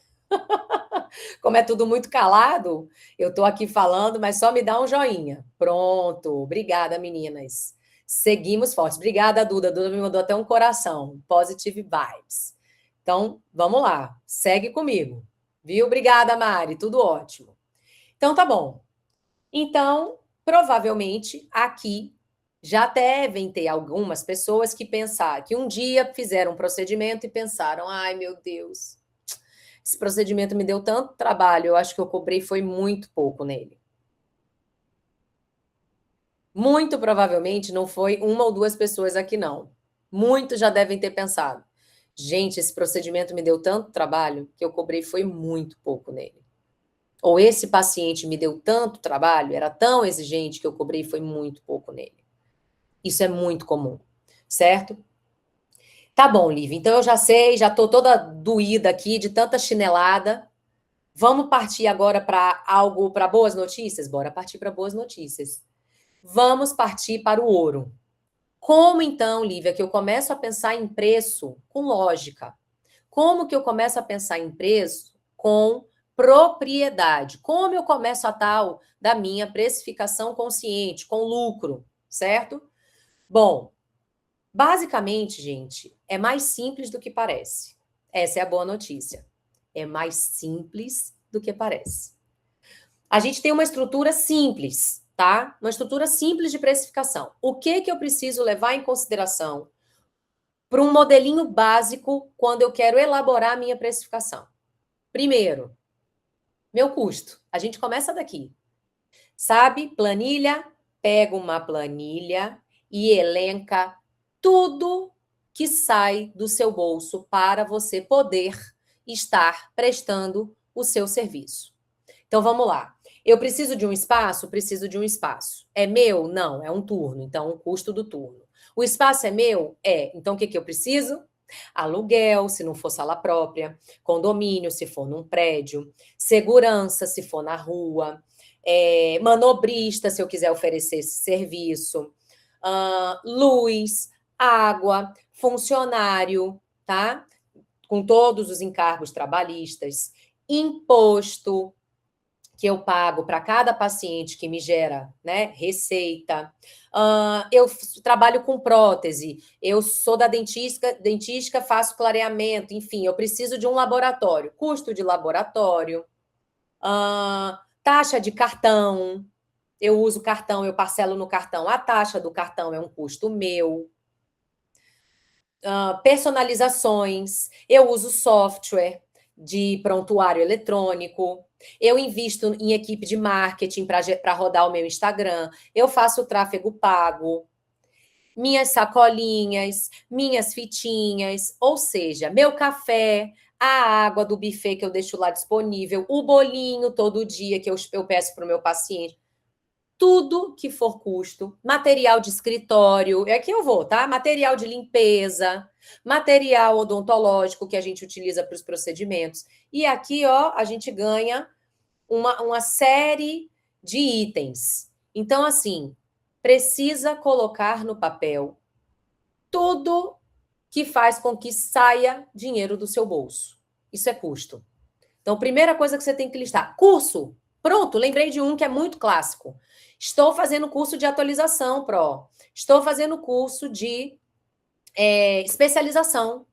Como é tudo muito calado, eu tô aqui falando, mas só me dá um joinha. Pronto. Obrigada, meninas. Seguimos fortes. Obrigada, Duda. A Duda me mandou até um coração. Positive vibes. Então, vamos lá. Segue comigo. Viu? Obrigada, Mari. Tudo ótimo. Então, tá bom. Então, provavelmente, aqui já devem ter algumas pessoas que pensaram, que um dia fizeram um procedimento e pensaram: ai, meu Deus, esse procedimento me deu tanto trabalho, eu acho que eu cobrei foi muito pouco nele. Muito provavelmente não foi uma ou duas pessoas aqui, não. Muitos já devem ter pensado: gente, esse procedimento me deu tanto trabalho que eu cobrei foi muito pouco nele. Ou esse paciente me deu tanto trabalho, era tão exigente que eu cobrei foi muito pouco nele. Isso é muito comum, certo? Tá bom, Lívia. Então eu já sei, já tô toda doída aqui de tanta chinelada. Vamos partir agora para boas notícias? Bora partir para boas notícias. Vamos partir para o ouro. Como então, Lívia, que eu começo a pensar em preço com lógica? Como que eu começo a pensar em preço com propriedade? Como eu começo a tal da minha precificação consciente, com lucro, certo? Bom, basicamente, gente, é mais simples do que parece. Essa é a boa notícia. É mais simples do que parece. A gente tem uma estrutura simples, tá? Uma estrutura simples de precificação. O que que eu preciso levar em consideração para um modelinho básico quando eu quero elaborar a minha precificação? Primeiro, meu custo. A gente começa daqui. Sabe? Planilha, pega uma planilha e elenca tudo que sai do seu bolso para você poder estar prestando o seu serviço. Então vamos lá. Eu preciso de um espaço? Preciso de um espaço. É meu? Não, é um turno. Então, o custo do turno. O espaço é meu? É. Então, o que eu preciso? Aluguel, se não for sala própria. Condomínio, se for num prédio. Segurança, se for na rua. Manobrista, se eu quiser oferecer esse serviço. Luz, água, funcionário, tá? Com todos os encargos trabalhistas. Imposto, que eu pago para cada paciente que me gera, né, receita. Eu trabalho com prótese, eu sou da dentística, faço clareamento, enfim, eu preciso de um laboratório, custo de laboratório, taxa de cartão, eu uso cartão, eu parcelo no cartão, a taxa do cartão é um custo meu. Personalizações, eu uso software de prontuário eletrônico, eu invisto em equipe de marketing para rodar o meu Instagram, eu faço tráfego pago, minhas sacolinhas, minhas fitinhas, ou seja, meu café, a água do buffet que eu deixo lá disponível, o bolinho todo dia que eu peço para o meu paciente. Tudo que for custo, material de escritório, é aqui eu vou, tá? Material de limpeza, material odontológico que a gente utiliza para os procedimentos. E aqui, ó, a gente ganha uma série de itens. Então, assim, precisa colocar no papel tudo que faz com que saia dinheiro do seu bolso. Isso é custo. Então, primeira coisa que você tem que listar: curso. Pronto, lembrei de um que é muito clássico. Estou fazendo curso de atualização, Pro. Estou fazendo curso de especialização.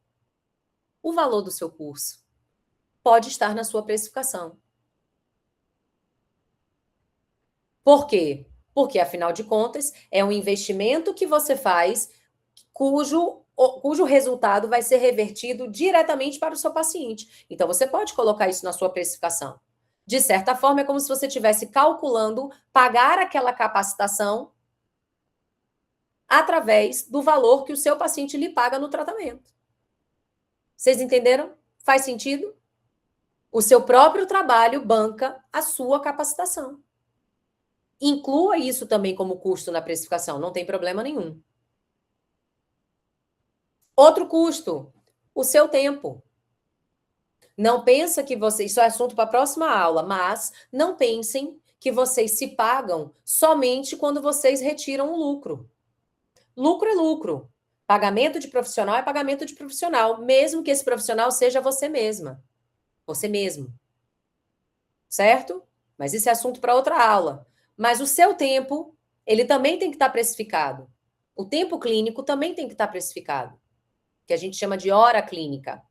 O valor do seu curso pode estar na sua precificação. Por quê? Porque, afinal de contas, é um investimento que você faz cujo resultado vai ser revertido diretamente para o seu paciente. Então, você pode colocar isso na sua precificação. De certa forma, é como se você estivesse calculando pagar aquela capacitação através do valor que o seu paciente lhe paga no tratamento. Vocês entenderam? Faz sentido? O seu próprio trabalho banca a sua capacitação. Inclua isso também como custo na precificação, não tem problema nenhum. Outro custo, o seu tempo. Não pensa que isso é assunto para a próxima aula, mas não pensem que vocês se pagam somente quando vocês retiram o lucro. Lucro é lucro. Pagamento de profissional é pagamento de profissional, mesmo que esse profissional seja você mesma. Você mesmo. Certo? Mas isso é assunto para outra aula. Mas o seu tempo, ele também tem que estar precificado. O tempo clínico também tem que estar precificado, que a gente chama de hora clínica,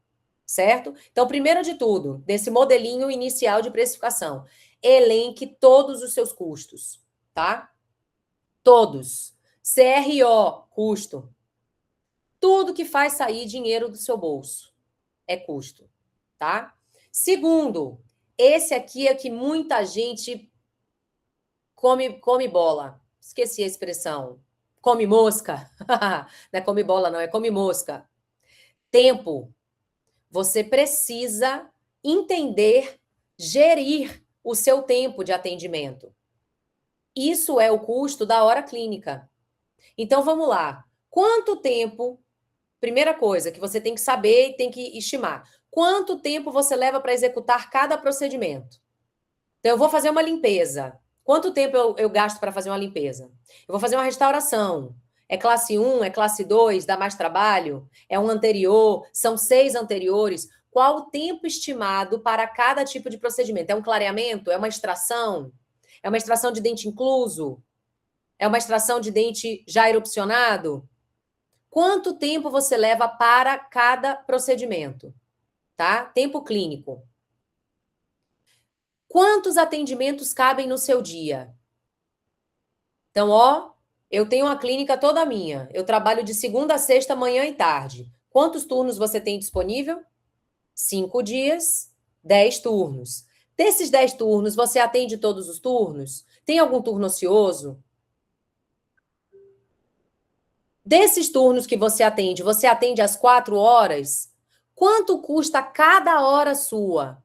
certo? Então, primeiro de tudo, desse modelinho inicial de precificação, elenque todos os seus custos, tá? Todos. CRO, custo. Tudo que faz sair dinheiro do seu bolso é custo, tá? Segundo, esse aqui é que muita gente come bola. Esqueci a expressão. Come mosca. Não é come bola, não, é come mosca. Tempo. Você precisa entender, gerir o seu tempo de atendimento. Isso é o custo da hora clínica. Então, vamos lá. Quanto tempo, primeira coisa que você tem que saber e tem que estimar, quanto tempo você leva para executar cada procedimento? Então, eu vou fazer uma limpeza. Quanto tempo eu gasto para fazer uma limpeza? Eu vou fazer uma restauração. É classe 1, é classe 2, dá mais trabalho? É um anterior? São 6 anteriores? Qual o tempo estimado para cada tipo de procedimento? É um clareamento? É uma extração? É uma extração de dente incluso? É uma extração de dente já erupcionado? Quanto tempo você leva para cada procedimento? Tá? Tempo clínico. Quantos atendimentos cabem no seu dia? Então, eu tenho uma clínica toda minha. Eu trabalho de segunda a sexta, manhã e tarde. Quantos turnos você tem disponível? 5 dias, 10 turnos. Desses 10 turnos, você atende todos os turnos? Tem algum turno ocioso? Desses turnos que você atende às 4 horas? Quanto custa cada hora sua?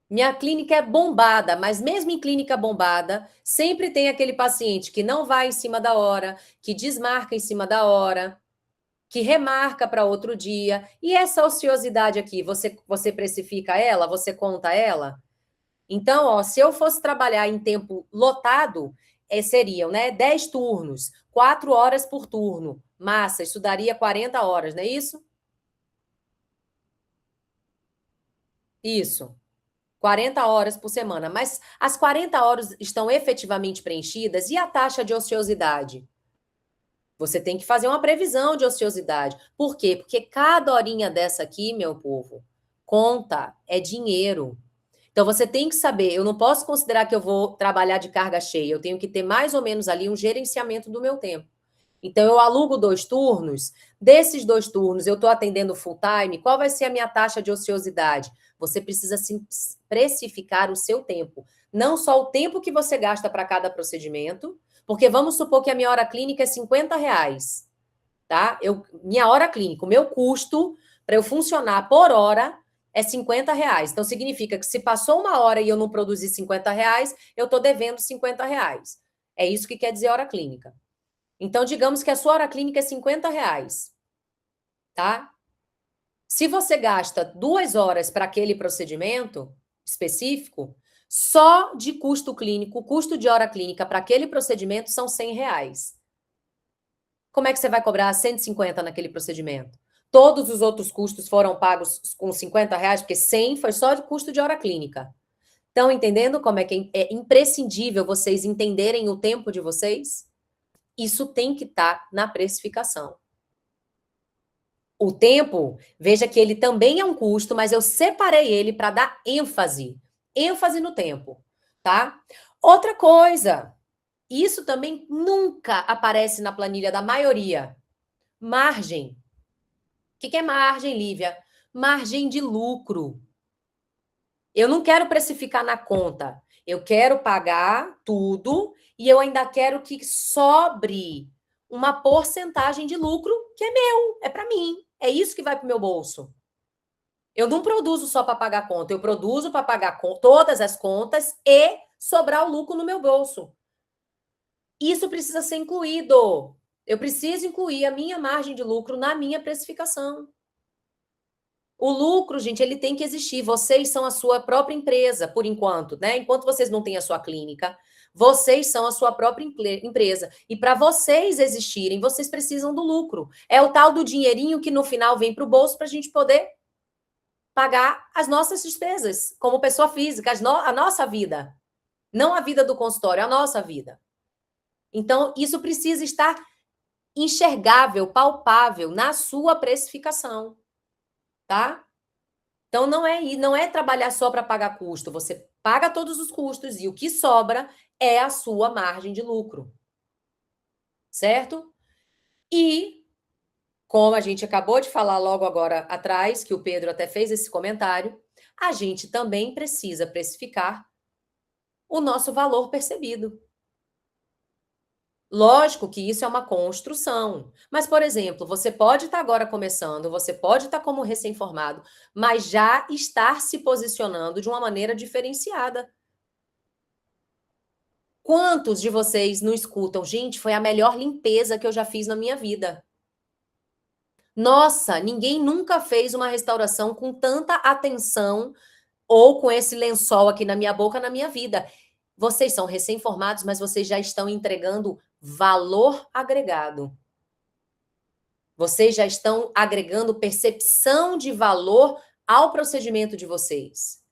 Minha clínica é bombada, mas mesmo em clínica bombada, sempre tem aquele paciente que não vai em cima da hora, que desmarca em cima da hora, que remarca para outro dia. E essa ociosidade aqui, você precifica ela? Você conta ela? Então, se eu fosse trabalhar em tempo lotado, seriam, né, 10 turnos, 4 horas por turno. Massa, isso daria 40 horas, não é isso? Isso. 40 horas por semana, mas as 40 horas estão efetivamente preenchidas e a taxa de ociosidade? Você tem que fazer uma previsão de ociosidade. Por quê? Porque cada horinha dessa aqui, meu povo, conta, é dinheiro. Então você tem que saber, eu não posso considerar que eu vou trabalhar de carga cheia, eu tenho que ter mais ou menos ali um gerenciamento do meu tempo. Então eu alugo 2 turnos, desses 2 turnos eu estou atendendo full time, qual vai ser a minha taxa de ociosidade? Você precisa precificar o seu tempo. Não só o tempo que você gasta para cada procedimento, porque vamos supor que a minha hora clínica é R$ 50, tá? Minha hora clínica, o meu custo para eu funcionar por hora é R$ 50. Então, significa que se passou uma hora e eu não produzi R$ 50, eu estou devendo R$ 50. É isso que quer dizer hora clínica. Então, digamos que a sua hora clínica é R$ 50, tá? Se você gasta 2 horas para aquele procedimento específico, só de custo clínico, o custo de hora clínica para aquele procedimento são R$ 100. Como é que você vai cobrar 150 naquele procedimento? Todos os outros custos foram pagos com R$50, porque 100 foi só de custo de hora clínica. Estão entendendo como é que é imprescindível vocês entenderem o tempo de vocês? Isso tem que estar na precificação. O tempo, veja que ele também é um custo, mas eu separei ele para dar ênfase no tempo, tá? Outra coisa, isso também nunca aparece na planilha da maioria. Margem. O que é margem, Lívia? Margem de lucro. Eu não quero precificar na conta. Eu quero pagar tudo e eu ainda quero que sobre uma porcentagem de lucro que é meu, é para mim. É isso que vai para o meu bolso. Eu não produzo só para pagar conta, eu produzo para pagar todas as contas e sobrar o lucro no meu bolso. Isso precisa ser incluído. Eu preciso incluir a minha margem de lucro na minha precificação. O lucro, gente, ele tem que existir. Vocês são a sua própria empresa, por enquanto, né? Enquanto vocês não têm a sua clínica, vocês são a sua própria empresa. E para vocês existirem, vocês precisam do lucro. É o tal do dinheirinho que no final vem para o bolso para a gente poder pagar as nossas despesas, como pessoa física, a nossa vida. Não a vida do consultório, a nossa vida. Então, isso precisa estar enxergável, palpável na sua precificação, tá? Então, não é trabalhar só para pagar custo. Você paga todos os custos e o que sobra é a sua margem de lucro. Certo? E, como a gente acabou de falar logo agora atrás, que o Pedro até fez esse comentário, a gente também precisa precificar o nosso valor percebido. Lógico que isso é uma construção. Mas, por exemplo, você pode estar agora começando, você pode estar como recém-formado, mas já estar se posicionando de uma maneira diferenciada. Quantos de vocês não escutam? Gente, foi a melhor limpeza que eu já fiz na minha vida. Nossa, ninguém nunca fez uma restauração com tanta atenção ou com esse lençol aqui na minha boca na minha vida. Vocês são recém-formados, mas vocês já estão entregando valor agregado. Vocês já estão agregando percepção de valor ao procedimento de vocês.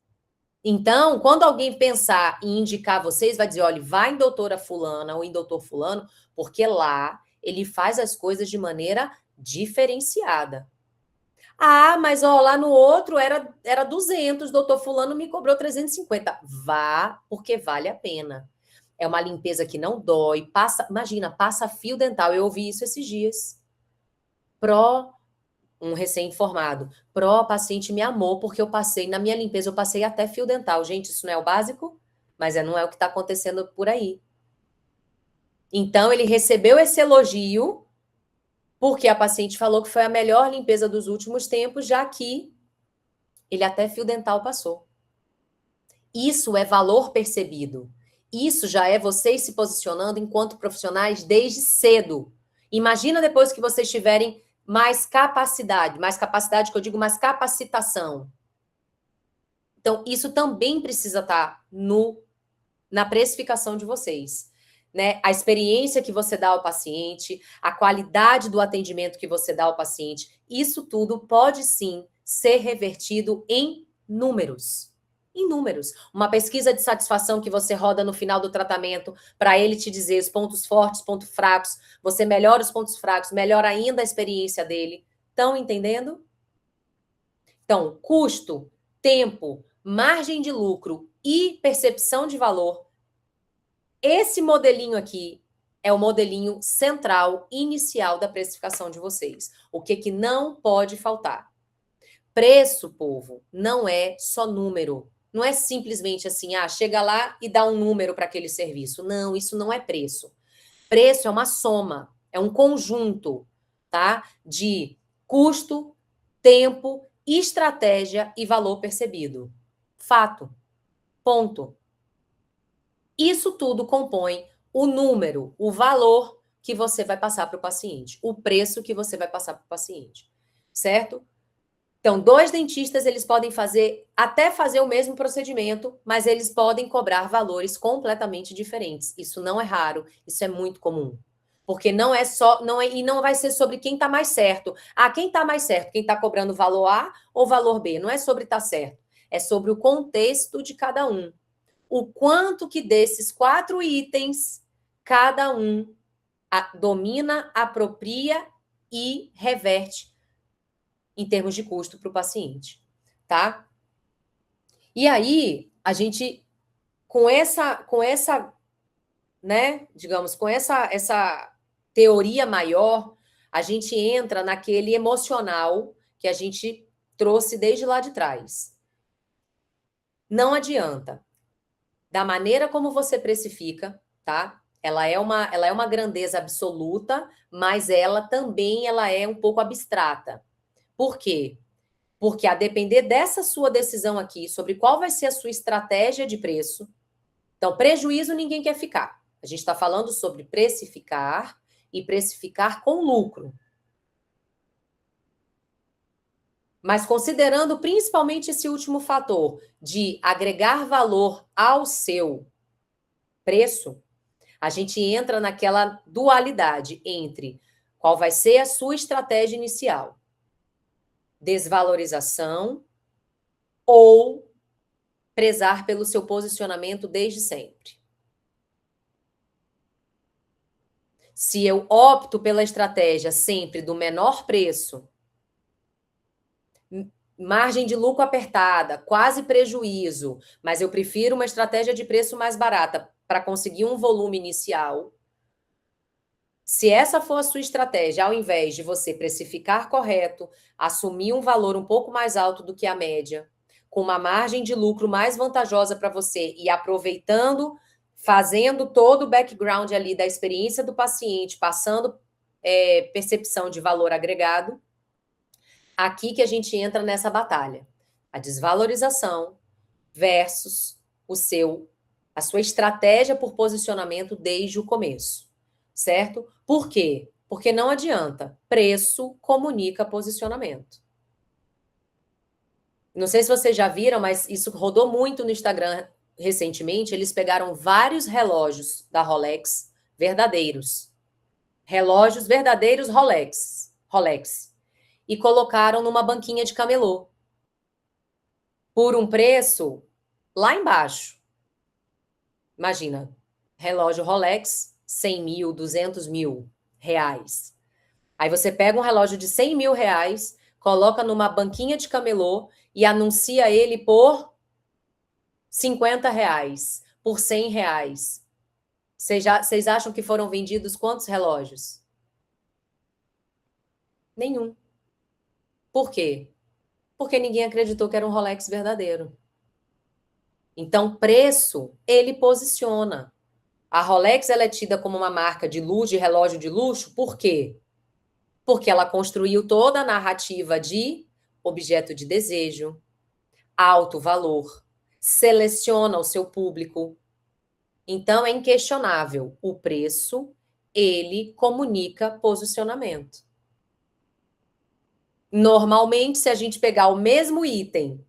Então, quando alguém pensar em indicar vocês, vai dizer, olha, vai em doutora fulana ou em doutor fulano, porque lá ele faz as coisas de maneira diferenciada. Ah, mas ó, lá no outro era 200, doutor fulano me cobrou 350. Vá, porque vale a pena. É uma limpeza que não dói, imagina, passa fio dental. Eu ouvi isso esses dias. Um recém-informado. Paciente me amou porque eu passei, na minha limpeza, eu passei até fio dental. Gente, isso não é o básico, mas não é o que está acontecendo por aí. Então, ele recebeu esse elogio porque a paciente falou que foi a melhor limpeza dos últimos tempos, já que ele até fio dental passou. Isso é valor percebido. Isso já é vocês se posicionando enquanto profissionais desde cedo. Imagina depois que vocês tiverem mais capacidade que eu digo, mais capacitação. Então, isso também precisa estar na precificação de vocês. Né? A experiência que você dá ao paciente, a qualidade do atendimento que você dá ao paciente, isso tudo pode sim ser revertido em números. Em números. Uma pesquisa de satisfação que você roda no final do tratamento para ele te dizer os pontos fortes, pontos fracos, você melhora os pontos fracos, melhora ainda a experiência dele. Estão entendendo? Então, custo, tempo, margem de lucro e percepção de valor. Esse modelinho aqui é o modelinho central, inicial da precificação de vocês. O que não pode faltar? Preço, povo, não é só número. Não é simplesmente assim, chega lá e dá um número para aquele serviço. Não, isso não é preço. Preço é uma soma, é um conjunto, tá? De custo, tempo, estratégia e valor percebido. Fato. Ponto. Isso tudo compõe o número, o valor que você vai passar para o paciente, o preço que você vai passar para o paciente, certo? Então, 2 dentistas, eles podem até fazer o mesmo procedimento, mas eles podem cobrar valores completamente diferentes. Isso não é raro, isso é muito comum. Porque não é só, e não vai ser sobre quem está mais certo. Ah, quem está mais certo? Quem está cobrando valor A ou valor B? Não é sobre estar certo. É sobre o contexto de cada um. O quanto que desses 4 itens cada um domina, apropria e reverte em termos de custo para o paciente, tá? E aí, a gente, com essa, né, digamos, com essa teoria maior, a gente entra naquele emocional que a gente trouxe desde lá de trás. Não adianta. Da maneira como você precifica, tá? Ela é uma grandeza absoluta, mas ela é um pouco abstrata. Por quê? Porque a depender dessa sua decisão aqui sobre qual vai ser a sua estratégia de preço, então prejuízo ninguém quer ficar. A gente está falando sobre precificar e precificar com lucro. Mas considerando principalmente esse último fator de agregar valor ao seu preço, a gente entra naquela dualidade entre qual vai ser a sua estratégia inicial, desvalorização ou prezar pelo seu posicionamento desde sempre. Se eu opto pela estratégia sempre do menor preço, margem de lucro apertada, quase prejuízo, mas eu prefiro uma estratégia de preço mais barata para conseguir um volume inicial. Se essa for a sua estratégia, ao invés de você precificar correto, assumir um valor um pouco mais alto do que a média, com uma margem de lucro mais vantajosa para você e aproveitando, fazendo todo o background ali da experiência do paciente, passando percepção de valor agregado, aqui que a gente entra nessa batalha. A desvalorização versus a sua estratégia por posicionamento desde o começo, certo? Por quê? Porque não adianta. Preço comunica posicionamento. Não sei se vocês já viram, mas isso rodou muito no Instagram recentemente. Eles pegaram vários relógios da Rolex verdadeiros. Relógios verdadeiros Rolex. E colocaram numa banquinha de camelô. Por um preço lá embaixo. Imagina, relógio Rolex, 100 mil, 200 mil reais. Aí você pega um relógio de 100 mil reais, coloca numa banquinha de camelô e anuncia ele por 50 reais, por 100 reais. Vocês acham que foram vendidos quantos relógios? Nenhum. Por quê? Porque ninguém acreditou que era um Rolex verdadeiro. Então, preço, ele posiciona. A Rolex ela é tida como uma marca de luxo, de relógio de luxo, por quê? Porque ela construiu toda a narrativa de objeto de desejo, alto valor, seleciona o seu público. Então é inquestionável, o preço, ele comunica posicionamento. Normalmente, se a gente pegar o mesmo item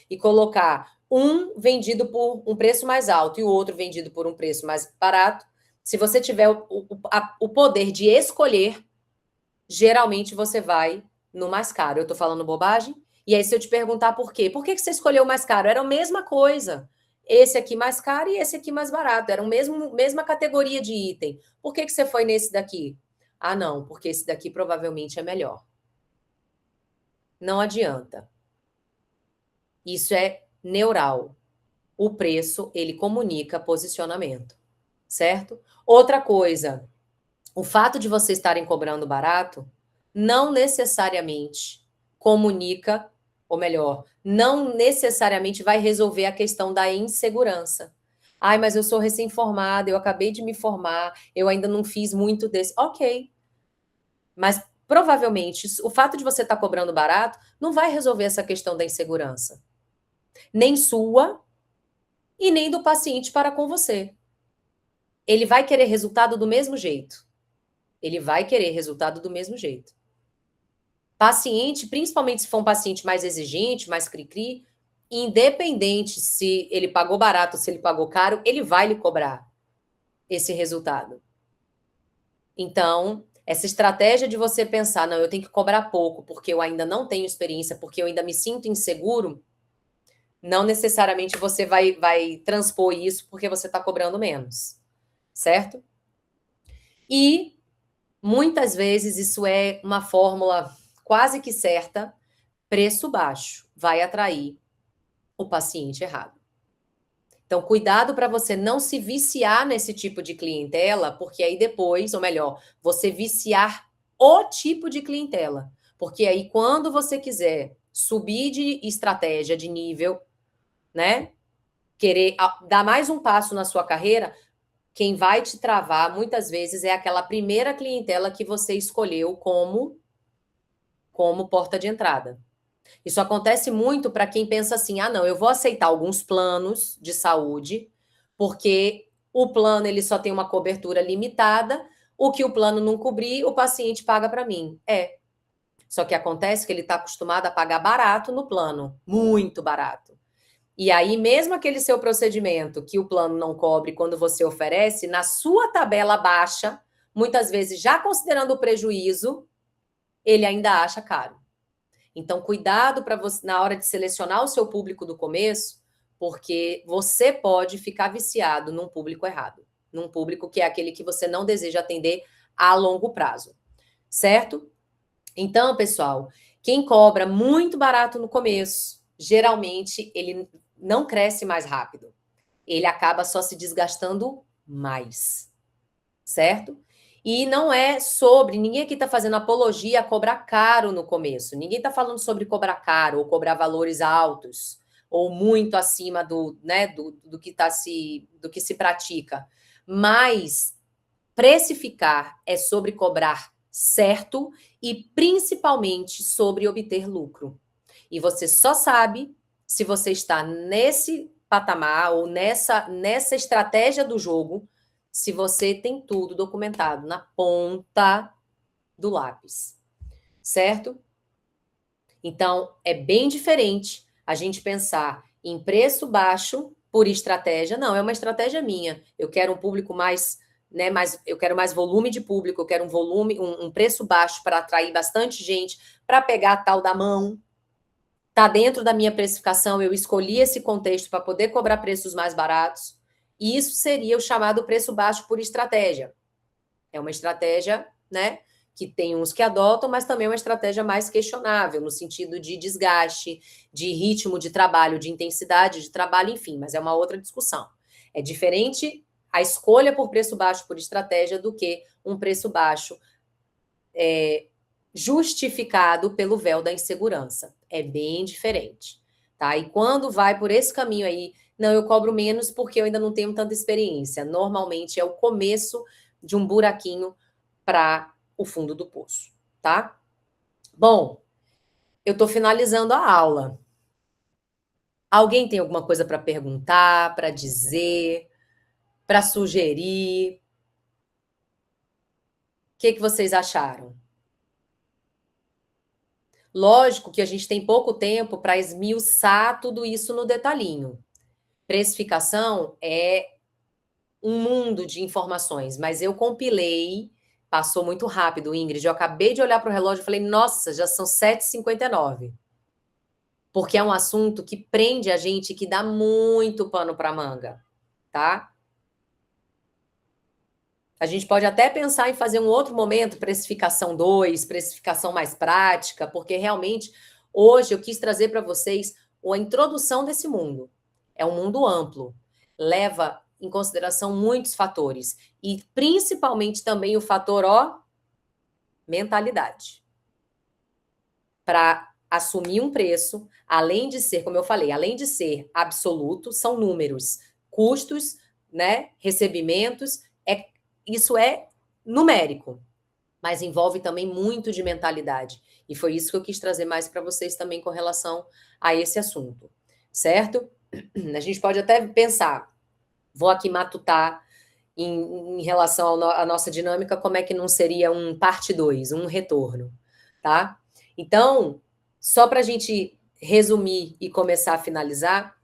e colocar um vendido por um preço mais alto e o outro vendido por um preço mais barato, se você tiver o poder de escolher, geralmente você vai no mais caro. Eu tô falando bobagem? E aí, se eu te perguntar por quê? Por que você escolheu o mais caro? Era a mesma coisa. Esse aqui mais caro e esse aqui mais barato. Era a mesma categoria de item. Por que você foi nesse daqui? Ah, não, porque esse daqui provavelmente é melhor. Não adianta. Isso é neural. O preço, ele comunica posicionamento, certo? Outra coisa, o fato de vocês estarem cobrando barato não necessariamente comunica, ou melhor, não necessariamente vai resolver a questão da insegurança. Ai, mas eu sou recém-formada, eu acabei de me formar, eu ainda não fiz muito desse. Ok. Mas provavelmente o fato de você estar cobrando barato não vai resolver essa questão da insegurança. Nem sua e nem do paciente para com você. Ele vai querer resultado do mesmo jeito. Ele vai querer resultado do mesmo jeito. Paciente, principalmente se for um paciente mais exigente, mais cri-cri, independente se ele pagou barato ou se ele pagou caro, ele vai lhe cobrar esse resultado. Então, essa estratégia de você pensar, não, eu tenho que cobrar pouco porque eu ainda não tenho experiência, porque eu ainda me sinto inseguro, não necessariamente você vai transpor isso porque você está cobrando menos, certo? E muitas vezes isso é uma fórmula quase que certa, preço baixo vai atrair o paciente errado. Então, cuidado para você não se viciar nesse tipo de clientela, porque aí depois, ou melhor, você viciar o tipo de clientela. Porque aí, quando você quiser subir de estratégia, de nível, né? Querer dar mais um passo na sua carreira, quem vai te travar muitas vezes é aquela primeira clientela que você escolheu como porta de entrada. Isso acontece muito para quem pensa assim: ah, não, eu vou aceitar alguns planos de saúde, porque o plano ele só tem uma cobertura limitada, o que o plano não cobrir, o paciente paga para mim. Só que acontece que ele está acostumado a pagar barato no plano, muito barato. E aí, mesmo aquele seu procedimento que o plano não cobre quando você oferece, na sua tabela baixa, muitas vezes já considerando o prejuízo, ele ainda acha caro. Então, cuidado para você na hora de selecionar o seu público do começo, porque você pode ficar viciado num público errado, num público que é aquele que você não deseja atender a longo prazo, certo? Então, pessoal, quem cobra muito barato no começo, geralmente ele não cresce mais rápido. Ele acaba só se desgastando mais, certo? E não é sobre, ninguém aqui está fazendo apologia a cobrar caro no começo. Ninguém está falando sobre cobrar caro ou cobrar valores altos ou muito acima do que do que se pratica. Mas precificar é sobre cobrar certo e principalmente sobre obter lucro. E você só sabe se você está nesse patamar ou nessa estratégia do jogo se você tem tudo documentado na ponta do lápis, certo? Então, é bem diferente a gente pensar em preço baixo por estratégia. Não, é uma estratégia minha. Eu quero um público mais, né, eu quero mais volume de público, eu quero um preço baixo para atrair bastante gente, para pegar a tal da mão. Tá dentro da minha precificação, eu escolhi esse contexto para poder cobrar preços mais baratos. E isso seria o chamado preço baixo por estratégia. É uma estratégia, né, que tem uns que adotam, mas também é uma estratégia mais questionável, no sentido de desgaste, de ritmo de trabalho, de intensidade de trabalho, enfim, mas é uma outra discussão. É diferente a escolha por preço baixo por estratégia do que um preço baixo justificado pelo véu da insegurança. É bem diferente, tá? E quando vai por esse caminho aí, não, eu cobro menos porque eu ainda não tenho tanta experiência. Normalmente é o começo de um buraquinho para o fundo do poço, tá? Bom, eu estou finalizando a aula. Alguém tem alguma coisa para perguntar, para dizer, para sugerir? O que vocês acharam? Lógico que a gente tem pouco tempo para esmiuçar tudo isso no detalhinho. Precificação é um mundo de informações, mas eu compilei, passou muito rápido, Ingrid. Eu acabei de olhar para o relógio e falei, nossa, já são 7h59. Porque é um assunto que prende a gente, que dá muito pano para manga, tá? A gente pode até pensar em fazer um outro momento, precificação 2, precificação mais prática, porque realmente hoje eu quis trazer para vocês a introdução desse mundo. É um mundo amplo, leva em consideração muitos fatores e principalmente também o fator, mentalidade. Para assumir um preço, além de ser, como eu falei, além de ser absoluto, são números, custos, né, recebimentos, isso é numérico, mas envolve também muito de mentalidade. E foi isso que eu quis trazer mais para vocês também com relação a esse assunto, certo? A gente pode até pensar, vou aqui matutar em relação à nossa dinâmica, como é que não seria um parte 2, um retorno, tá? Então, só para a gente resumir e começar a finalizar,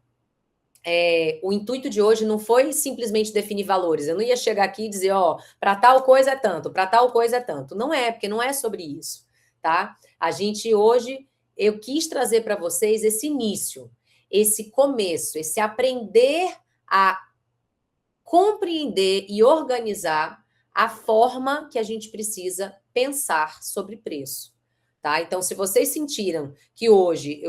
o intuito de hoje não foi simplesmente definir valores. Eu não ia chegar aqui e dizer, ó, para tal coisa é tanto, para tal coisa é tanto. Não é, porque não é sobre isso, tá? A gente hoje, eu quis trazer para vocês esse início, esse começo, esse aprender a compreender e organizar a forma que a gente precisa pensar sobre preço. Tá? Então, se vocês sentiram que hoje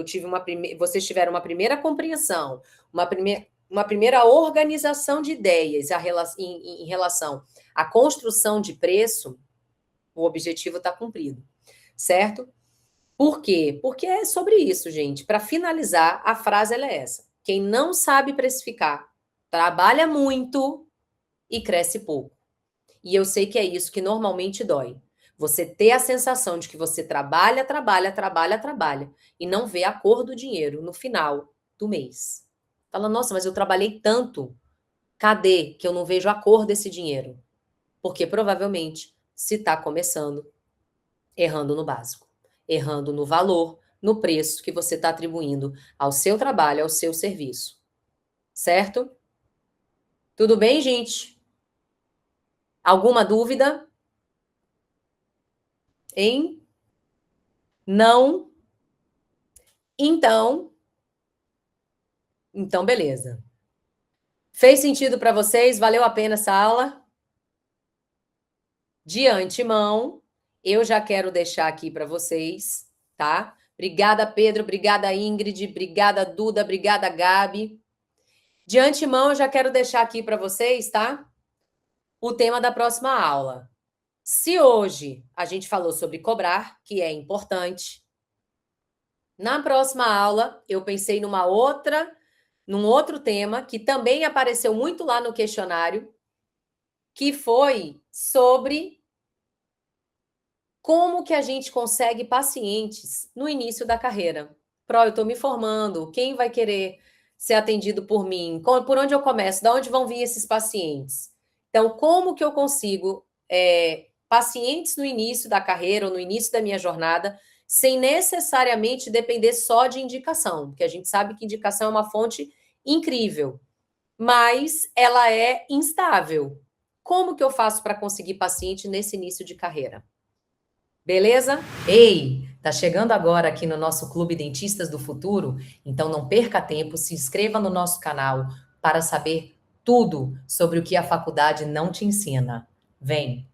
vocês tiveram uma primeira compreensão, uma primeira organização de ideias em relação à construção de preço, o objetivo está cumprido, certo? Por quê? Porque é sobre isso, gente. Para finalizar, a frase ela é essa: quem não sabe precificar trabalha muito e cresce pouco. E eu sei que é isso que normalmente dói. Você ter a sensação de que você trabalha, trabalha, trabalha, trabalha e não vê a cor do dinheiro no final do mês. Fala, nossa, mas eu trabalhei tanto. Cadê que eu não vejo a cor desse dinheiro? Porque provavelmente se está começando errando no básico, errando no valor, no preço que você está atribuindo ao seu trabalho, ao seu serviço. Certo? Tudo bem, gente? Alguma dúvida? Hein? Não? Então, beleza. Fez sentido para vocês? Valeu a pena essa aula? De antemão, eu já quero deixar aqui para vocês, tá? Obrigada, Pedro, obrigada, Ingrid, obrigada, Duda, obrigada, Gabi. De antemão, eu já quero deixar aqui para vocês, tá? O tema da próxima aula. Se hoje a gente falou sobre cobrar, que é importante, na próxima aula eu pensei num outro tema que também apareceu muito lá no questionário, que foi sobre como que a gente consegue pacientes no início da carreira. Eu estou me formando, quem vai querer ser atendido por mim? Por onde eu começo? De onde vão vir esses pacientes? Então, como que eu consigo pacientes no início da carreira ou no início da minha jornada, sem necessariamente depender só de indicação, porque a gente sabe que indicação é uma fonte incrível, mas ela é instável. Como que eu faço para conseguir paciente nesse início de carreira? Beleza? Ei, tá chegando agora aqui no nosso Clube Dentistas do Futuro? Então não perca tempo, se inscreva no nosso canal para saber tudo sobre o que a faculdade não te ensina. Vem!